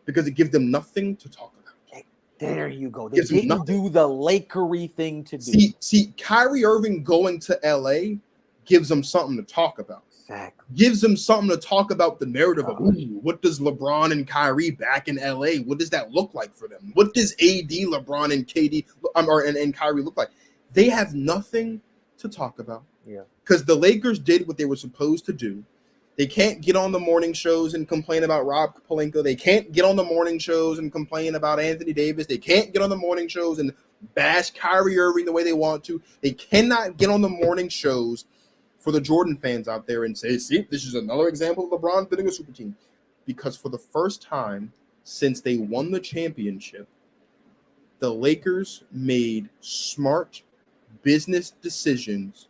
because it gives them nothing to talk about. There you go. They didn't do the Lakery thing to do. See, Kyrie Irving going to LA gives them something to talk about. Exactly. Gives them something to talk about the narrative of what does LeBron and Kyrie back in LA? What does that look like for them? What does AD, LeBron, and KD and Kyrie look like? They have nothing to talk about. Yeah. Because the Lakers did what they were supposed to do. They can't get on the morning shows and complain about Rob Pelinka. They can't get on the morning shows and complain about Anthony Davis. They can't get on the morning shows and bash Kyrie Irving the way they want to. They cannot get on the morning shows for the Jordan fans out there and say, see, this is another example of LeBron building a super team. Because for the first time since they won the championship, the Lakers made smart business decisions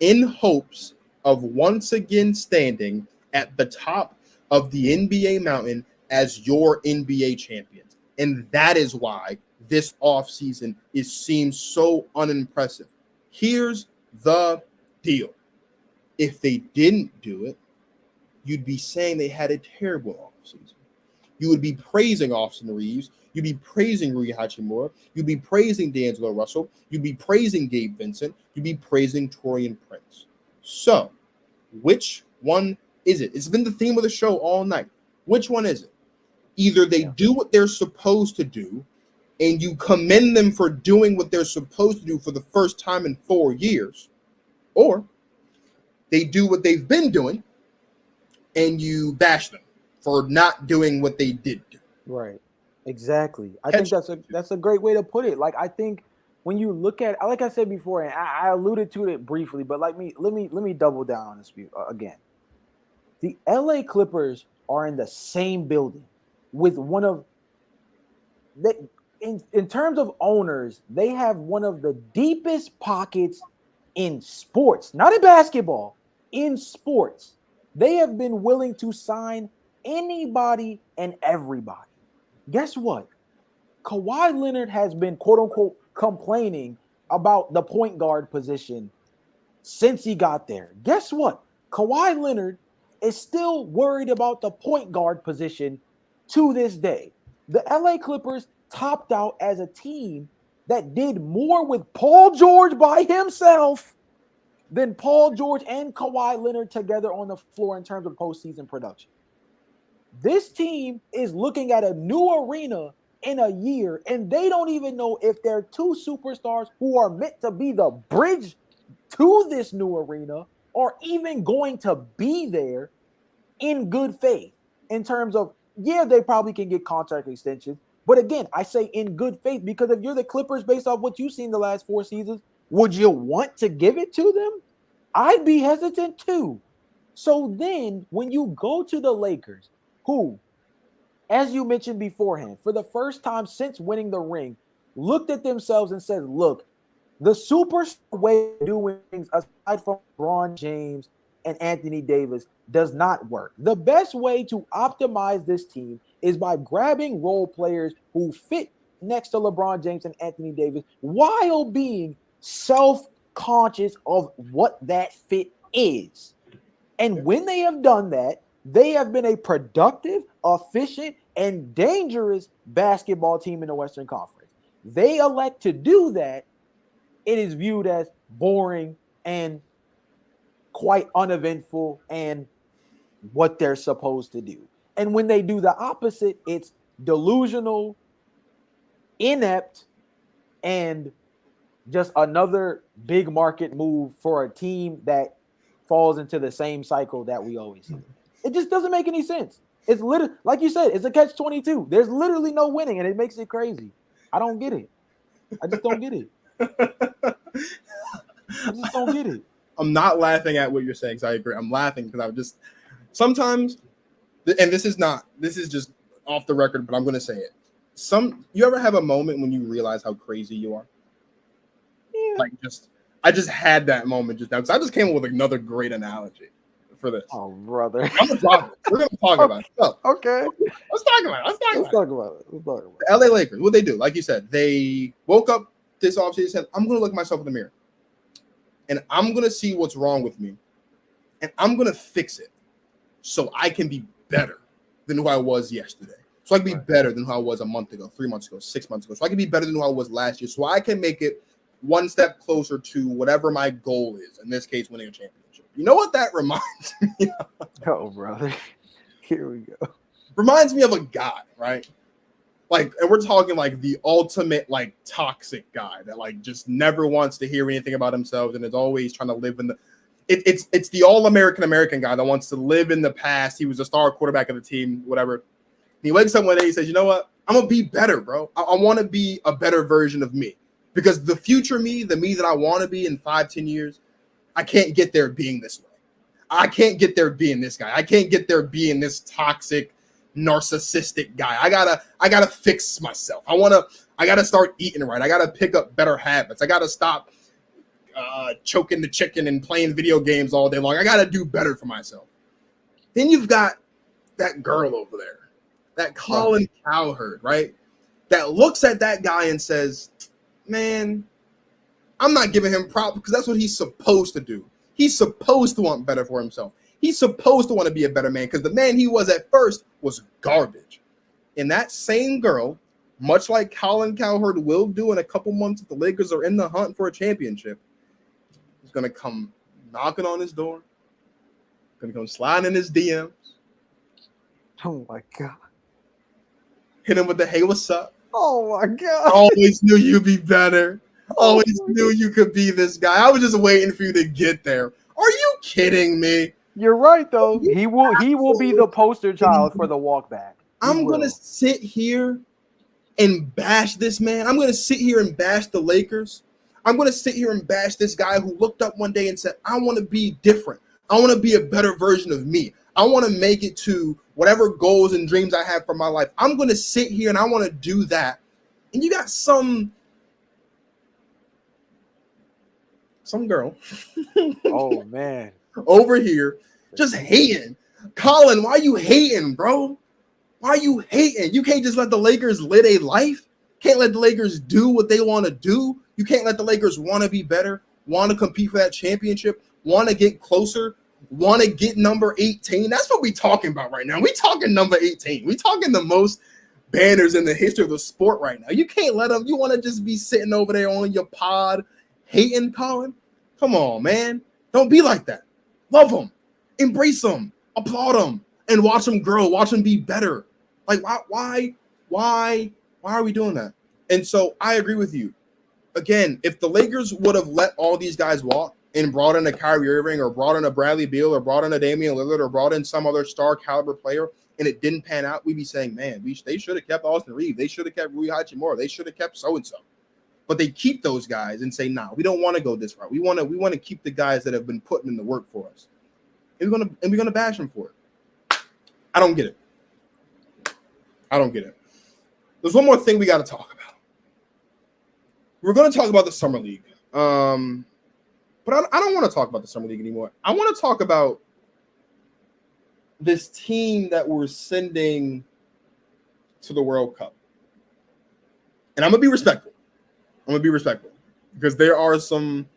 in hopes of once again standing at the top of the NBA mountain as your NBA champions. And that is why this offseason seems so unimpressive. Here's the deal. If they didn't do it, you'd be saying they had a terrible offseason. You would be praising Austin Reeves. You'd be praising Rui Hachimura. You'd be praising D'Angelo Russell. You'd be praising Gabe Vincent. You'd be praising Taurean Prince. So, which one is it? It's been the theme of the show all night. Which one is it? Either they do what they're supposed to do, and you commend them for doing what they're supposed to do for the first time in 4 years, or they do what they've been doing, and you bash them for not doing what they did do. Right. Exactly. I think that's a great way to put it. Like, I think when you look at, like I said before, and I alluded to it briefly, but let me double down on this again. The LA Clippers are in the same building with one of in terms of owners, they have one of the deepest pockets in sports, not in basketball, in sports. They have been willing to sign anybody and everybody. Guess what? Kawhi Leonard has been, quote unquote, complaining about the point guard position since he got there. Guess what? Kawhi Leonard is still worried about the point guard position to this day. The LA Clippers topped out as a team that did more with Paul George by himself than Paul George and Kawhi Leonard together on the floor in terms of postseason production. This team is looking at a new arena in a year, and they don't even know if they're 2 superstars who are meant to be the bridge to this new arena are even going to be there in good faith in terms of, they probably can get contract extensions. But again, I say in good faith because if you're the Clippers, based off what you've seen the last 4 seasons, would you want to give it to them? I'd be hesitant too. So then when you go to the Lakers, who, as you mentioned beforehand, for the first time since winning the ring, looked at themselves and said, look, the super way of doing things aside from LeBron James and Anthony Davis does not work. The best way to optimize this team is by grabbing role players who fit next to LeBron James and Anthony Davis while being self-conscious of what that fit is. And when they have done that, they have been a productive, efficient, and dangerous basketball team in the Western Conference. They elect to do that, it is viewed as boring and quite uneventful and what they're supposed to do. And when they do the opposite, it's delusional, inept, and just another big market move for a team that falls into the same cycle that we always see. It just doesn't make any sense. It's literally, like you said, it's a catch-22. There's literally no winning, and it makes it crazy. I don't get it. I just don't get it. I just don't get it. I'm not laughing at what you're saying, because I agree. I'm laughing because I would just sometimes, and this is just off the record, but I'm going to say it. You ever have a moment when you realize how crazy you are? Yeah. Like I just had that moment just now, because I just came up with another great analogy for this. Oh, brother. We're going to talk about it. So, okay. Let's talk about it. Let's talk about it. The LA Lakers, what they do, like you said, they woke up this offseason and said, I'm going to look myself in the mirror. And I'm going to see what's wrong with me. And I'm going to fix it so I can be better than who I was yesterday. So I can be better than who I was a month ago, 3 months ago, 6 months ago. So I can be better than who I was last year. So I can make it one step closer to whatever my goal is. In this case, winning a championship. You know what that reminds me of? Oh, brother. Here we go. Reminds me of a guy, right? Like, and we're talking like the ultimate, like, toxic guy that like just never wants to hear anything about himself and is always trying to live in the. It's the all-American guy that wants to live in the past. He was a star quarterback of the team, whatever. He wakes up one day, he says, you know what? I'm gonna be better, bro. I want to be a better version of me, because the future me, the me that I want to be in 5-10 years, I can't get there being this way. I can't get there being this guy. I can't get there being this toxic, narcissistic guy. I gotta fix myself. I gotta start eating right. I gotta pick up better habits. I gotta stop choking the chicken and playing video games all day long. I gotta do better for myself. Then you've got that girl over there, that Colin Cowherd, right? That looks at that guy and says, man, I'm not giving him props, because that's what he's supposed to do. He's supposed to want better for himself. He's supposed to want to be a better man, because the man he was at first was garbage. And that same girl, much like Colin Cowherd will do in a couple months if the Lakers are in the hunt for a championship, is going to come knocking on his door, going to come sliding in his DMs. Oh, my God. Hit him with the, hey, what's up? Oh, my God. Always knew you'd be better. Always knew you could be this guy. I was just waiting for you to get there. Are you kidding me? You're right, though. He will be the poster child for the walk back. I'm going to sit here and bash this man. I'm going to sit here and bash the Lakers. I'm going to sit here and bash this guy who looked up one day and said, I want to be different. I want to be a better version of me. I want to make it to whatever goals and dreams I have for my life. I'm going to sit here and I want to do that. And you got some girl. Oh, man. Over here just hating. Colin, why are you hating, bro? Why are you hating? You can't just let the Lakers live a life. Can't let the Lakers do what they want to do. You can't let the Lakers want to be better, want to compete for that championship, want to get closer, want to get number 18. That's what we talking about right now. We talking number 18. We talking the most banners in the history of the sport right now. You can't let them. You want to just be sitting over there on your pod hating, Colin? Come on, man. Don't be like that. Love them. Embrace them. Applaud them. And watch them grow. Watch them be better. Like, why are we doing that? And so I agree with you. Again, if the Lakers would have let all these guys walk and brought in a Kyrie Irving or brought in a Bradley Beal or brought in a Damian Lillard or brought in some other star caliber player and it didn't pan out, we'd be saying, man, they should have kept Austin Reeves. They should have kept Rui Hachimura. They should have kept so-and-so. But they keep those guys and say, nah, we don't want to go this route. We want to keep the guys that have been putting in the work for us. And we're gonna bash them for it. I don't get it. There's one more thing we got to talk about. We're going to talk about the Summer League. But I don't want to talk about the Summer League anymore. I want to talk about this team that we're sending to the World Cup. And I'm going to be respectful. Because there are some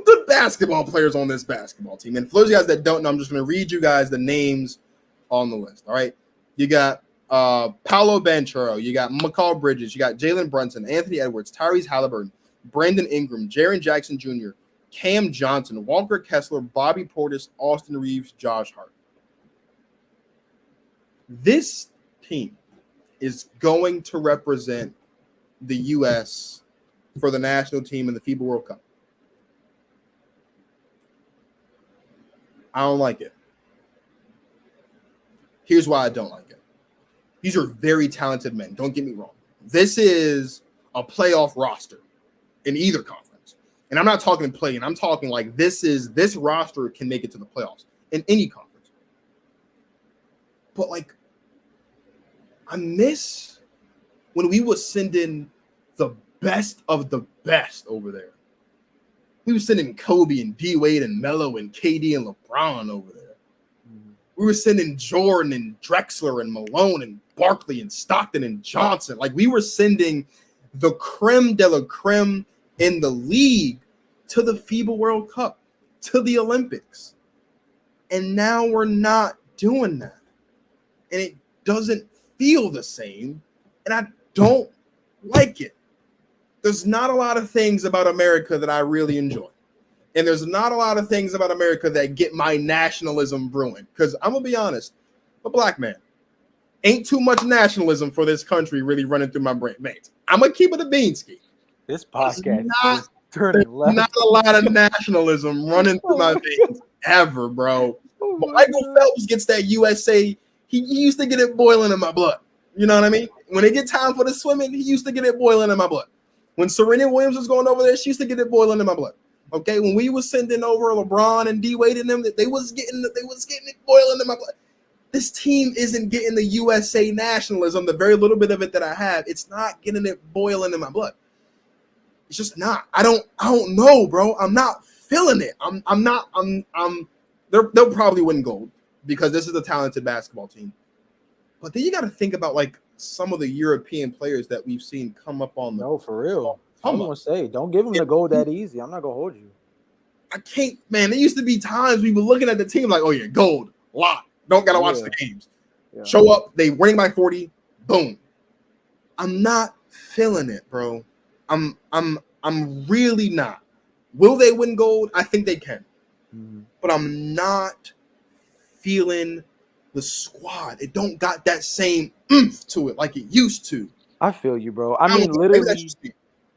good basketball players on this basketball team. And for those guys that don't know, I'm just going to read you guys the names on the list. All right. You got Paolo Banchero, you got McCall Bridges, you got Jalen Brunson, Anthony Edwards, Tyrese Halliburton, Brandon Ingram, Jaren Jackson Jr., Cam Johnson, Walker Kessler, Bobby Portis, Austin Reeves, Josh Hart. This team is going to represent the U.S. for the national team in the FIBA World Cup. I don't like it. Here's why I don't like it. These are very talented men. Don't get me wrong. This is a playoff roster in either conference. And I'm not talking play-in. I'm talking like this roster can make it to the playoffs in any conference. But like, I miss when we would send in the best of the best over there. We were sending Kobe and D-Wade and Melo and KD and LeBron over there. We were sending Jordan and Drexler and Malone and Barkley and Stockton and Johnson. Like, we were sending the creme de la creme in the league to the FIBA World Cup, to the Olympics. And now we're not doing that. And it doesn't feel the same. And I don't like it. There's not a lot of things about America that I really enjoy. And there's not a lot of things about America that get my nationalism brewing. Because I'm going to be honest, I'm a black man. Ain't too much nationalism for this country really running through my veins. I'm going to keep it a beanski. This podcast is turning left. Not a lot of nationalism running through my veins ever, bro. But Michael Phelps gets that USA. He used to get it boiling in my blood. You know what I mean? When it get time for the swimming, he used to get it boiling in my blood. When Serena Williams was going over there, she used to get it boiling in my blood. Okay, when we was sending over LeBron and D-Wade and them, they was getting it boiling in my blood. This team isn't getting the USA nationalism, the very little bit of it that I have. It's not getting it boiling in my blood. It's just not. I don't know, bro. I'm not feeling it. They'll probably win gold because this is a talented basketball team. But then you got to think about like some of the European players that we've seen come up on the. No, for real. I'm gonna say, don't give them the gold that easy. I'm not gonna hold you. I can't, man. There used to be times we were looking at the team like, oh yeah, gold, lock. Don't gotta watch the games. Yeah. Show up, they winning by 40, boom. I'm not feeling it, bro. I'm really not. Will they win gold? I think they can. But I'm not feeling the squad. It don't got that same oomph to it like it used to. I feel you, bro. I mean, literally.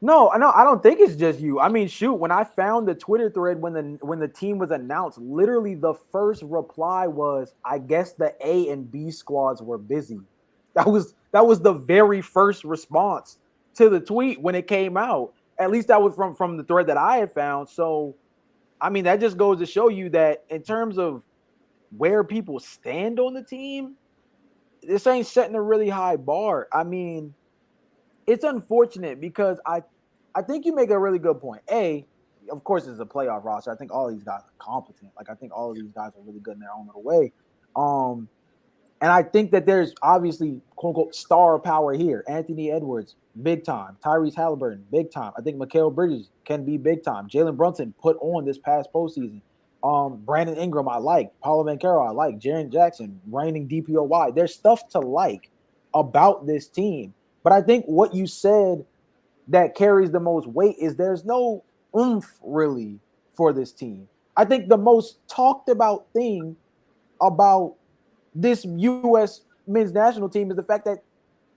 No, I don't think it's just you. I mean, shoot, when I found the Twitter thread when the team was announced, literally the first reply was, I guess the A and B squads were busy. That was the very first response to the tweet when it came out. At least that was from the thread that I had found. So, I mean, that just goes to show you that in terms of where people stand on the team, this ain't setting a really high bar. I mean, it's unfortunate because I think you make a really good point. Of course, it's a playoff roster. I think all of these guys are competent. Like, I think all of these guys are really good in their own little way. And I think that there's obviously, quote unquote, star power here. Anthony Edwards, big time. Tyrese Halliburton, big time. I think Mikal Bridges can be big time. Jalen Brunson put on this past postseason. Brandon Ingram, I like. Paolo Banchero, I like. Jaren Jackson, reigning DPOY. There's stuff to like about this team. But I think what you said that carries the most weight is there's no oomph really for this team. I think the most talked about thing about this U.S. men's national team is the fact that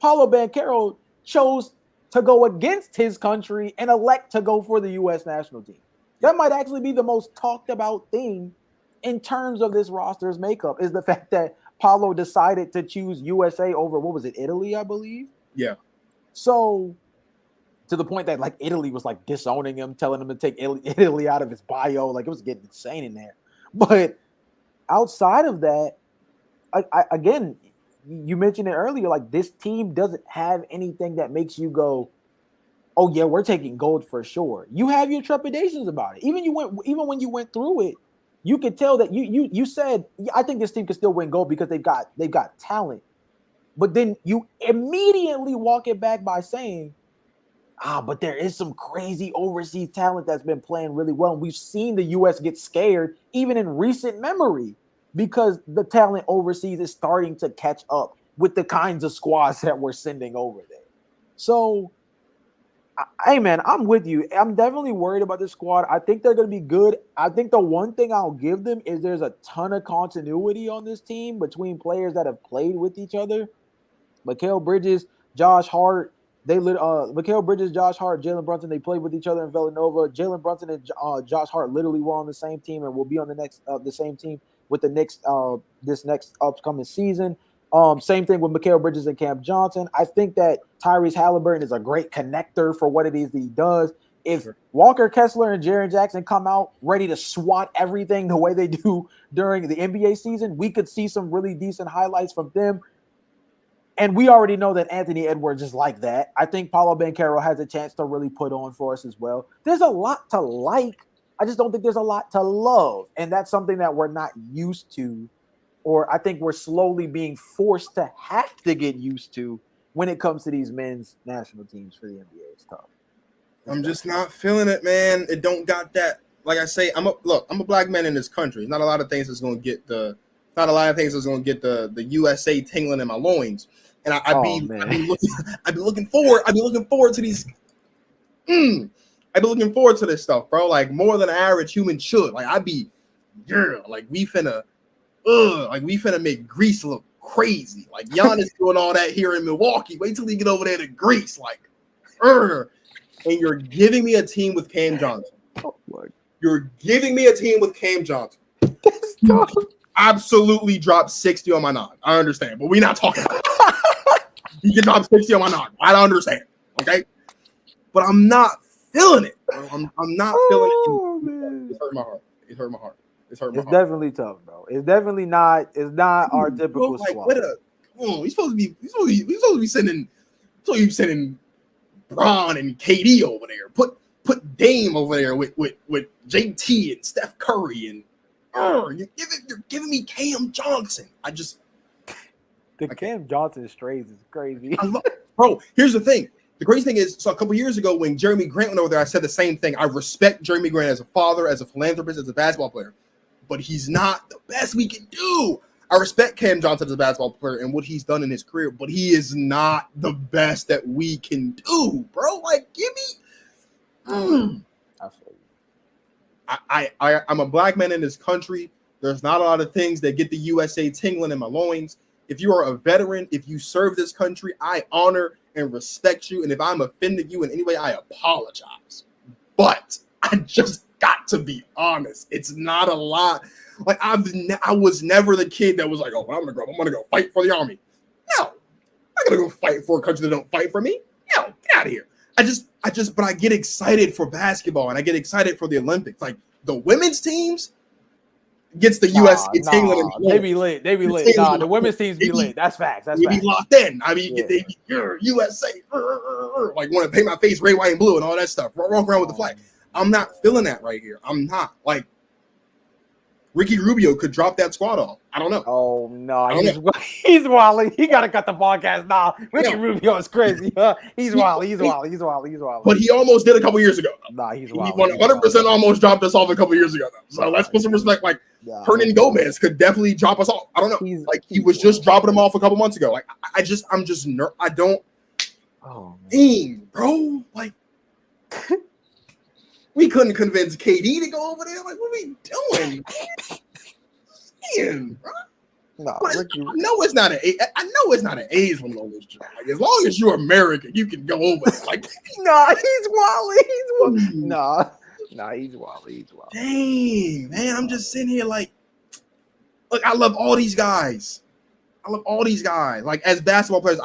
Paolo Banchero chose to go against his country and elect to go for the U.S. national team. That might actually be the most talked about thing in terms of this roster's makeup is the fact that Paolo decided to choose USA over, what was it, Italy, I believe? Yeah. So to the point that like Italy was like disowning him, telling him to take Italy out of his bio, like it was getting insane in there. But outside of that, again, you mentioned it earlier, like this team doesn't have anything that makes you go, oh yeah, we're taking gold for sure. You have your trepidations about it. Even when you went through it, you could tell that you said, I think this team could still win gold because they've got talent. But then you immediately walk it back by saying, but there is some crazy overseas talent that's been playing really well. And we've seen the U.S. get scared even in recent memory because the talent overseas is starting to catch up with the kinds of squads that we're sending over there. So, hey, man, I'm with you. I'm definitely worried about this squad. I think they're going to be good. I think the one thing I'll give them is there's a ton of continuity on this team between players that have played with each other. Mikal Bridges, Josh Hart, Mikal Bridges, Josh Hart, Jalen Brunson, they played with each other in Villanova. Jalen Brunson and Josh Hart literally were on the same team and will be on the same team with the Knicks this next upcoming season. Same thing with Mikal Bridges and Cam Johnson. I think that Tyrese Halliburton is a great connector for what it is that he does. If Walker Kessler and Jaren Jackson come out ready to swat everything the way they do during the NBA season, we could see some really decent highlights from them. And we already know that Anthony Edwards is like that. I think Paolo Banchero has a chance to really put on for us as well. There's a lot to like. I just don't think there's a lot to love. And that's something that we're not used to, or I think we're slowly being forced to have to get used to when it comes to these men's national teams for the NBA. It's tough. I'm just not feeling it, man. It don't got that. Like I say, I'm a black man in this country. Not a lot of things that's going to get the USA tingling in my loins. And I'd be looking forward to these. I'd be looking forward to this stuff, bro. Like more than an average human should. Like I'd be, like we finna make Greece look crazy. Like Giannis doing all that here in Milwaukee. Wait till he get over there to Greece. Like, and you're giving me a team with Cam Johnson. Oh my. You're giving me a team with Cam Johnson. That's tough. Absolutely drop 60 on my nod. I understand, but we're not talking about it. You can drop 60 on my nod. I don't understand. Okay. But I'm not feeling it. I'm not feeling it. Man. It's hurting my heart. It's hurting my heart. It's definitely tough, bro. It's definitely not. It's not our typical squad. We supposed to be sending Bron and KD over there. Put Dame over there with JT and Steph Curry and you're giving me Cam Johnson. Cam Johnson strays is crazy. Bro, here's the thing. The crazy thing is, so a couple years ago when Jeremy Grant went over there, I said the same thing. I respect Jeremy Grant as a father, as a philanthropist, as a basketball player, but he's not the best we can do. I respect Cam Johnson as a basketball player and what he's done in his career, but he is not the best that we can do, bro. Like, give me. I'm a black man in this country. There's not a lot of things that get the USA tingling in my loins. If you are a veteran, if you serve this country, I honor and respect you. And if I'm offending you in any way, I apologize. But I just got to be honest. It's not a lot. Like I was never the kid that was like, oh, I'm gonna go fight for the army. No, I'm not gonna go fight for a country that don't fight for me. No, get out of here. But I get excited for basketball and I get excited for the Olympics. Like the women's teams gets the US. It's England. They be lit. Nah, the women's teams be lit. That's facts. That's facts. Be locked in. I mean, they be USA. Like want to paint my face red, white, and blue and all that stuff. Walk around with the flag. I'm not feeling that right here. I'm not. Like Ricky Rubio could drop that squad off. I don't know. Oh no, he's wilding. He gotta cut the podcast now. Ricky Rubio is crazy. He's wild. But he almost did a couple years ago. Nah, he's wild. He 100% almost dropped us off a couple years ago. So let's put some respect. Like Hernan Gomez could definitely drop us off. I don't know. He was just dropping them off a couple months ago. Like I don't. Oh man, bro. Like we couldn't convince KD to go over there. Like what are we doing? Man, bro. No, I know it's not an age limit on this job. Like as long as you're American, you can go over there. Like nah, he's wild. He's wild. Dang, man, I'm just sitting here like, look, I love all these guys. Like as basketball players,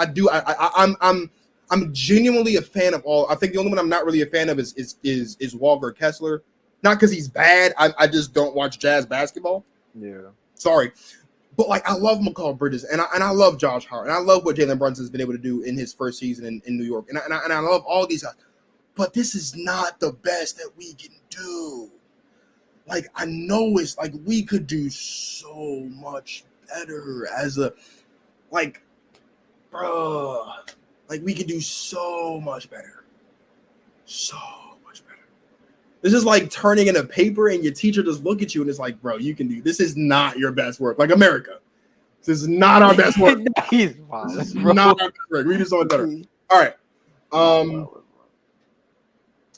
I'm genuinely a fan of all. I think the only one I'm not really a fan of is Walker Kessler. Not because he's bad. I just don't watch Jazz basketball. Yeah. Sorry. But like I love Mikal Bridges and I love Josh Hart and I love what Jalen Brunson's been able to do in his first season in New York. And I love all these guys. But this is not the best that we can do. Like I know it's like we could do so much better as a like bro. Like we could do so much better. So much better. This is like turning in a paper and your teacher just look at you and it's like, bro, you can do this. Is not your best work. Like America. This is not our best work. He's wild, this is not our best work. We do so much better. All right.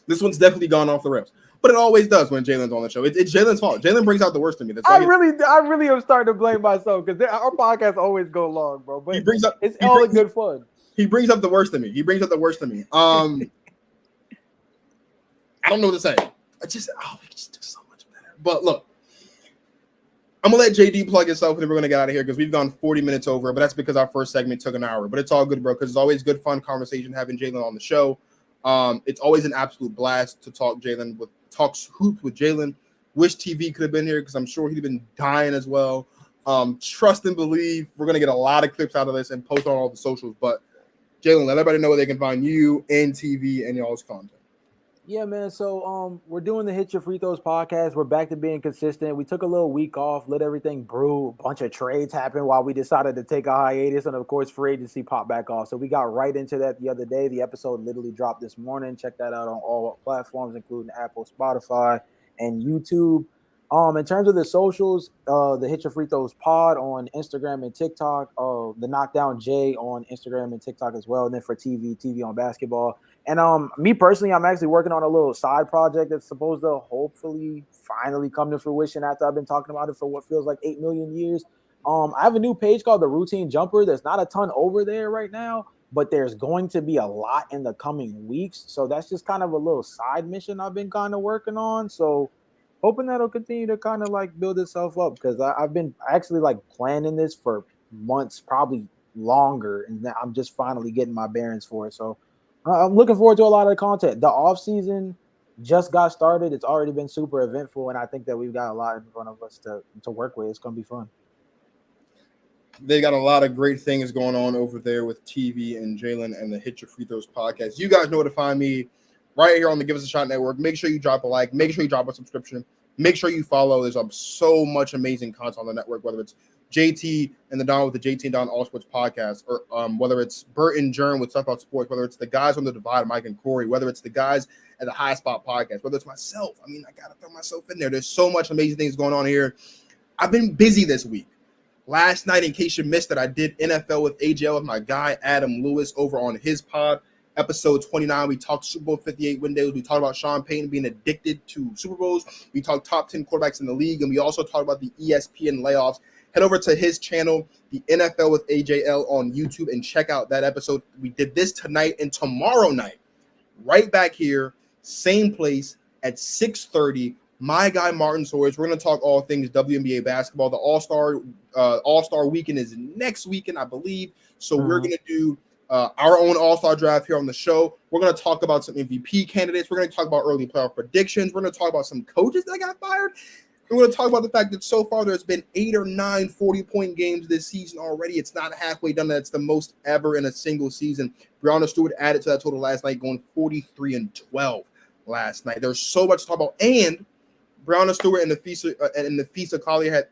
This one's definitely gone off the rails. But it always does when Jalen's on the show. It's Jalen's fault. Jalen brings out the worst in me. That's I really am starting to blame myself because our podcasts always go long, bro. But it's all in good fun. He brings up the worst in me. I don't know what to say. We can just do so much better. But look, I'm gonna let JD plug himself, and then we're gonna get out of here because we've gone 40 minutes over. But that's because our first segment took an hour. But it's all good, bro. Because it's always good, fun conversation having Jalon on the show. It's always an absolute blast to talk hoops with Jalon. Wish TV could have been here because I'm sure he'd been dying as well. Trust and believe we're gonna get a lot of clips out of this and post on all the socials. But Jalon, let everybody know where they can find you and TV and y'all's content. Yeah, man. So we're doing the Hit Your Free Throws podcast. We're back to being consistent. We took a little week off, let everything brew. A bunch of trades happen while we decided to take a hiatus, and of course, free agency popped back off. So we got right into that the other day. The episode literally dropped this morning. Check that out on all platforms, including Apple, Spotify, and YouTube. In terms of the socials, the Hit Your Free Throws pod on Instagram and TikTok, the Knockdown J on Instagram and TikTok as well. And then for TV on basketball. And me personally, I'm actually working on a little side project that's supposed to hopefully finally come to fruition after I've been talking about it for what feels like 8 million years. I have a new page called The Routine Jumper. There's not a ton over there right now, but there's going to be a lot in the coming weeks. So that's just kind of a little side mission I've been kind of working on. So hoping that'll continue to kind of like build itself up because I've been actually like planning this for months, probably longer, and I'm just finally getting my bearings for it. So I'm looking forward to a lot of the content. The off season just got started. It's already been super eventful, and I think that we've got a lot in front of us to work with. It's going to be fun. They got a lot of great things going on over there with TV and Jalon and the Hit Your Free Throws podcast. You guys know where to find me right here on the Give Us a Shot Network. Make sure you drop a like. Make sure you drop a subscription. Make sure you follow. There's so much amazing content on the network, whether it's JT and the Don with the JT and Don All Sports podcast, or whether it's Bert and Jern with Stuff About Sports, whether it's the guys on the Divide, Mike and Corey, whether it's the guys at the High Spot podcast, whether it's myself. I mean, I got to throw myself in there. There's so much amazing things going on here. I've been busy this week. Last night, in case you missed it, I did NFL with AJL with my guy, Adam Lewis, over on his pod. Episode 29, we talked Super Bowl 58 windows. We talked about Sean Payton being addicted to Super Bowls. We talked top 10 quarterbacks in the league, and we also talked about the ESPN layoffs. Head over to his channel, the NFL with AJL on YouTube, and check out that episode. We did this tonight and tomorrow night, right back here, same place at 6:30. My guy Martin Sores. We're going to talk all things WNBA basketball. The All-Star weekend is next weekend, I believe. So we're going to do our own All-Star draft here on the show. We're going to talk about some MVP candidates. We're going to talk about early playoff predictions. We're going to talk about some coaches that got fired. We're going to talk about the fact that so far there's been 8 or 9 40-point games this season already. It's not halfway done. That's the most ever in a single season. Breonna Stewart added to that total last night, going 43-12 last night. There's so much to talk about. And Breonna Stewart and Nafisa Collier have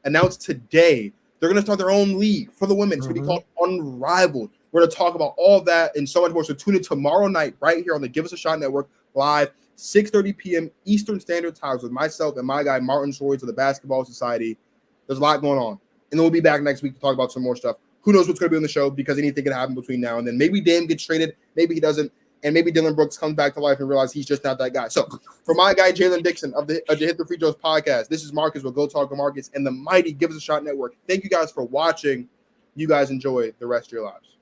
announced today they're going to start their own league for the women. It's going to be called Unrivaled. We're going to talk about all that and so much more. So tune in tomorrow night right here on the Give Us a Shot Network live, 6:30 p.m. Eastern Standard Times with myself and my guy Martin Swords of the Basketball Society. There's a lot going on. And then we'll be back next week to talk about some more stuff. Who knows what's going to be on the show because anything can happen between now and then. Maybe Dame gets traded. Maybe he doesn't. And maybe Dylan Brooks comes back to life and realizes he's just not that guy. So for my guy, Jalon Dixon of the Hit the Free Throws podcast, this is Marcus with Go Talk Marcus and the mighty Give Us a Shot Network. Thank you guys for watching. You guys enjoy the rest of your lives.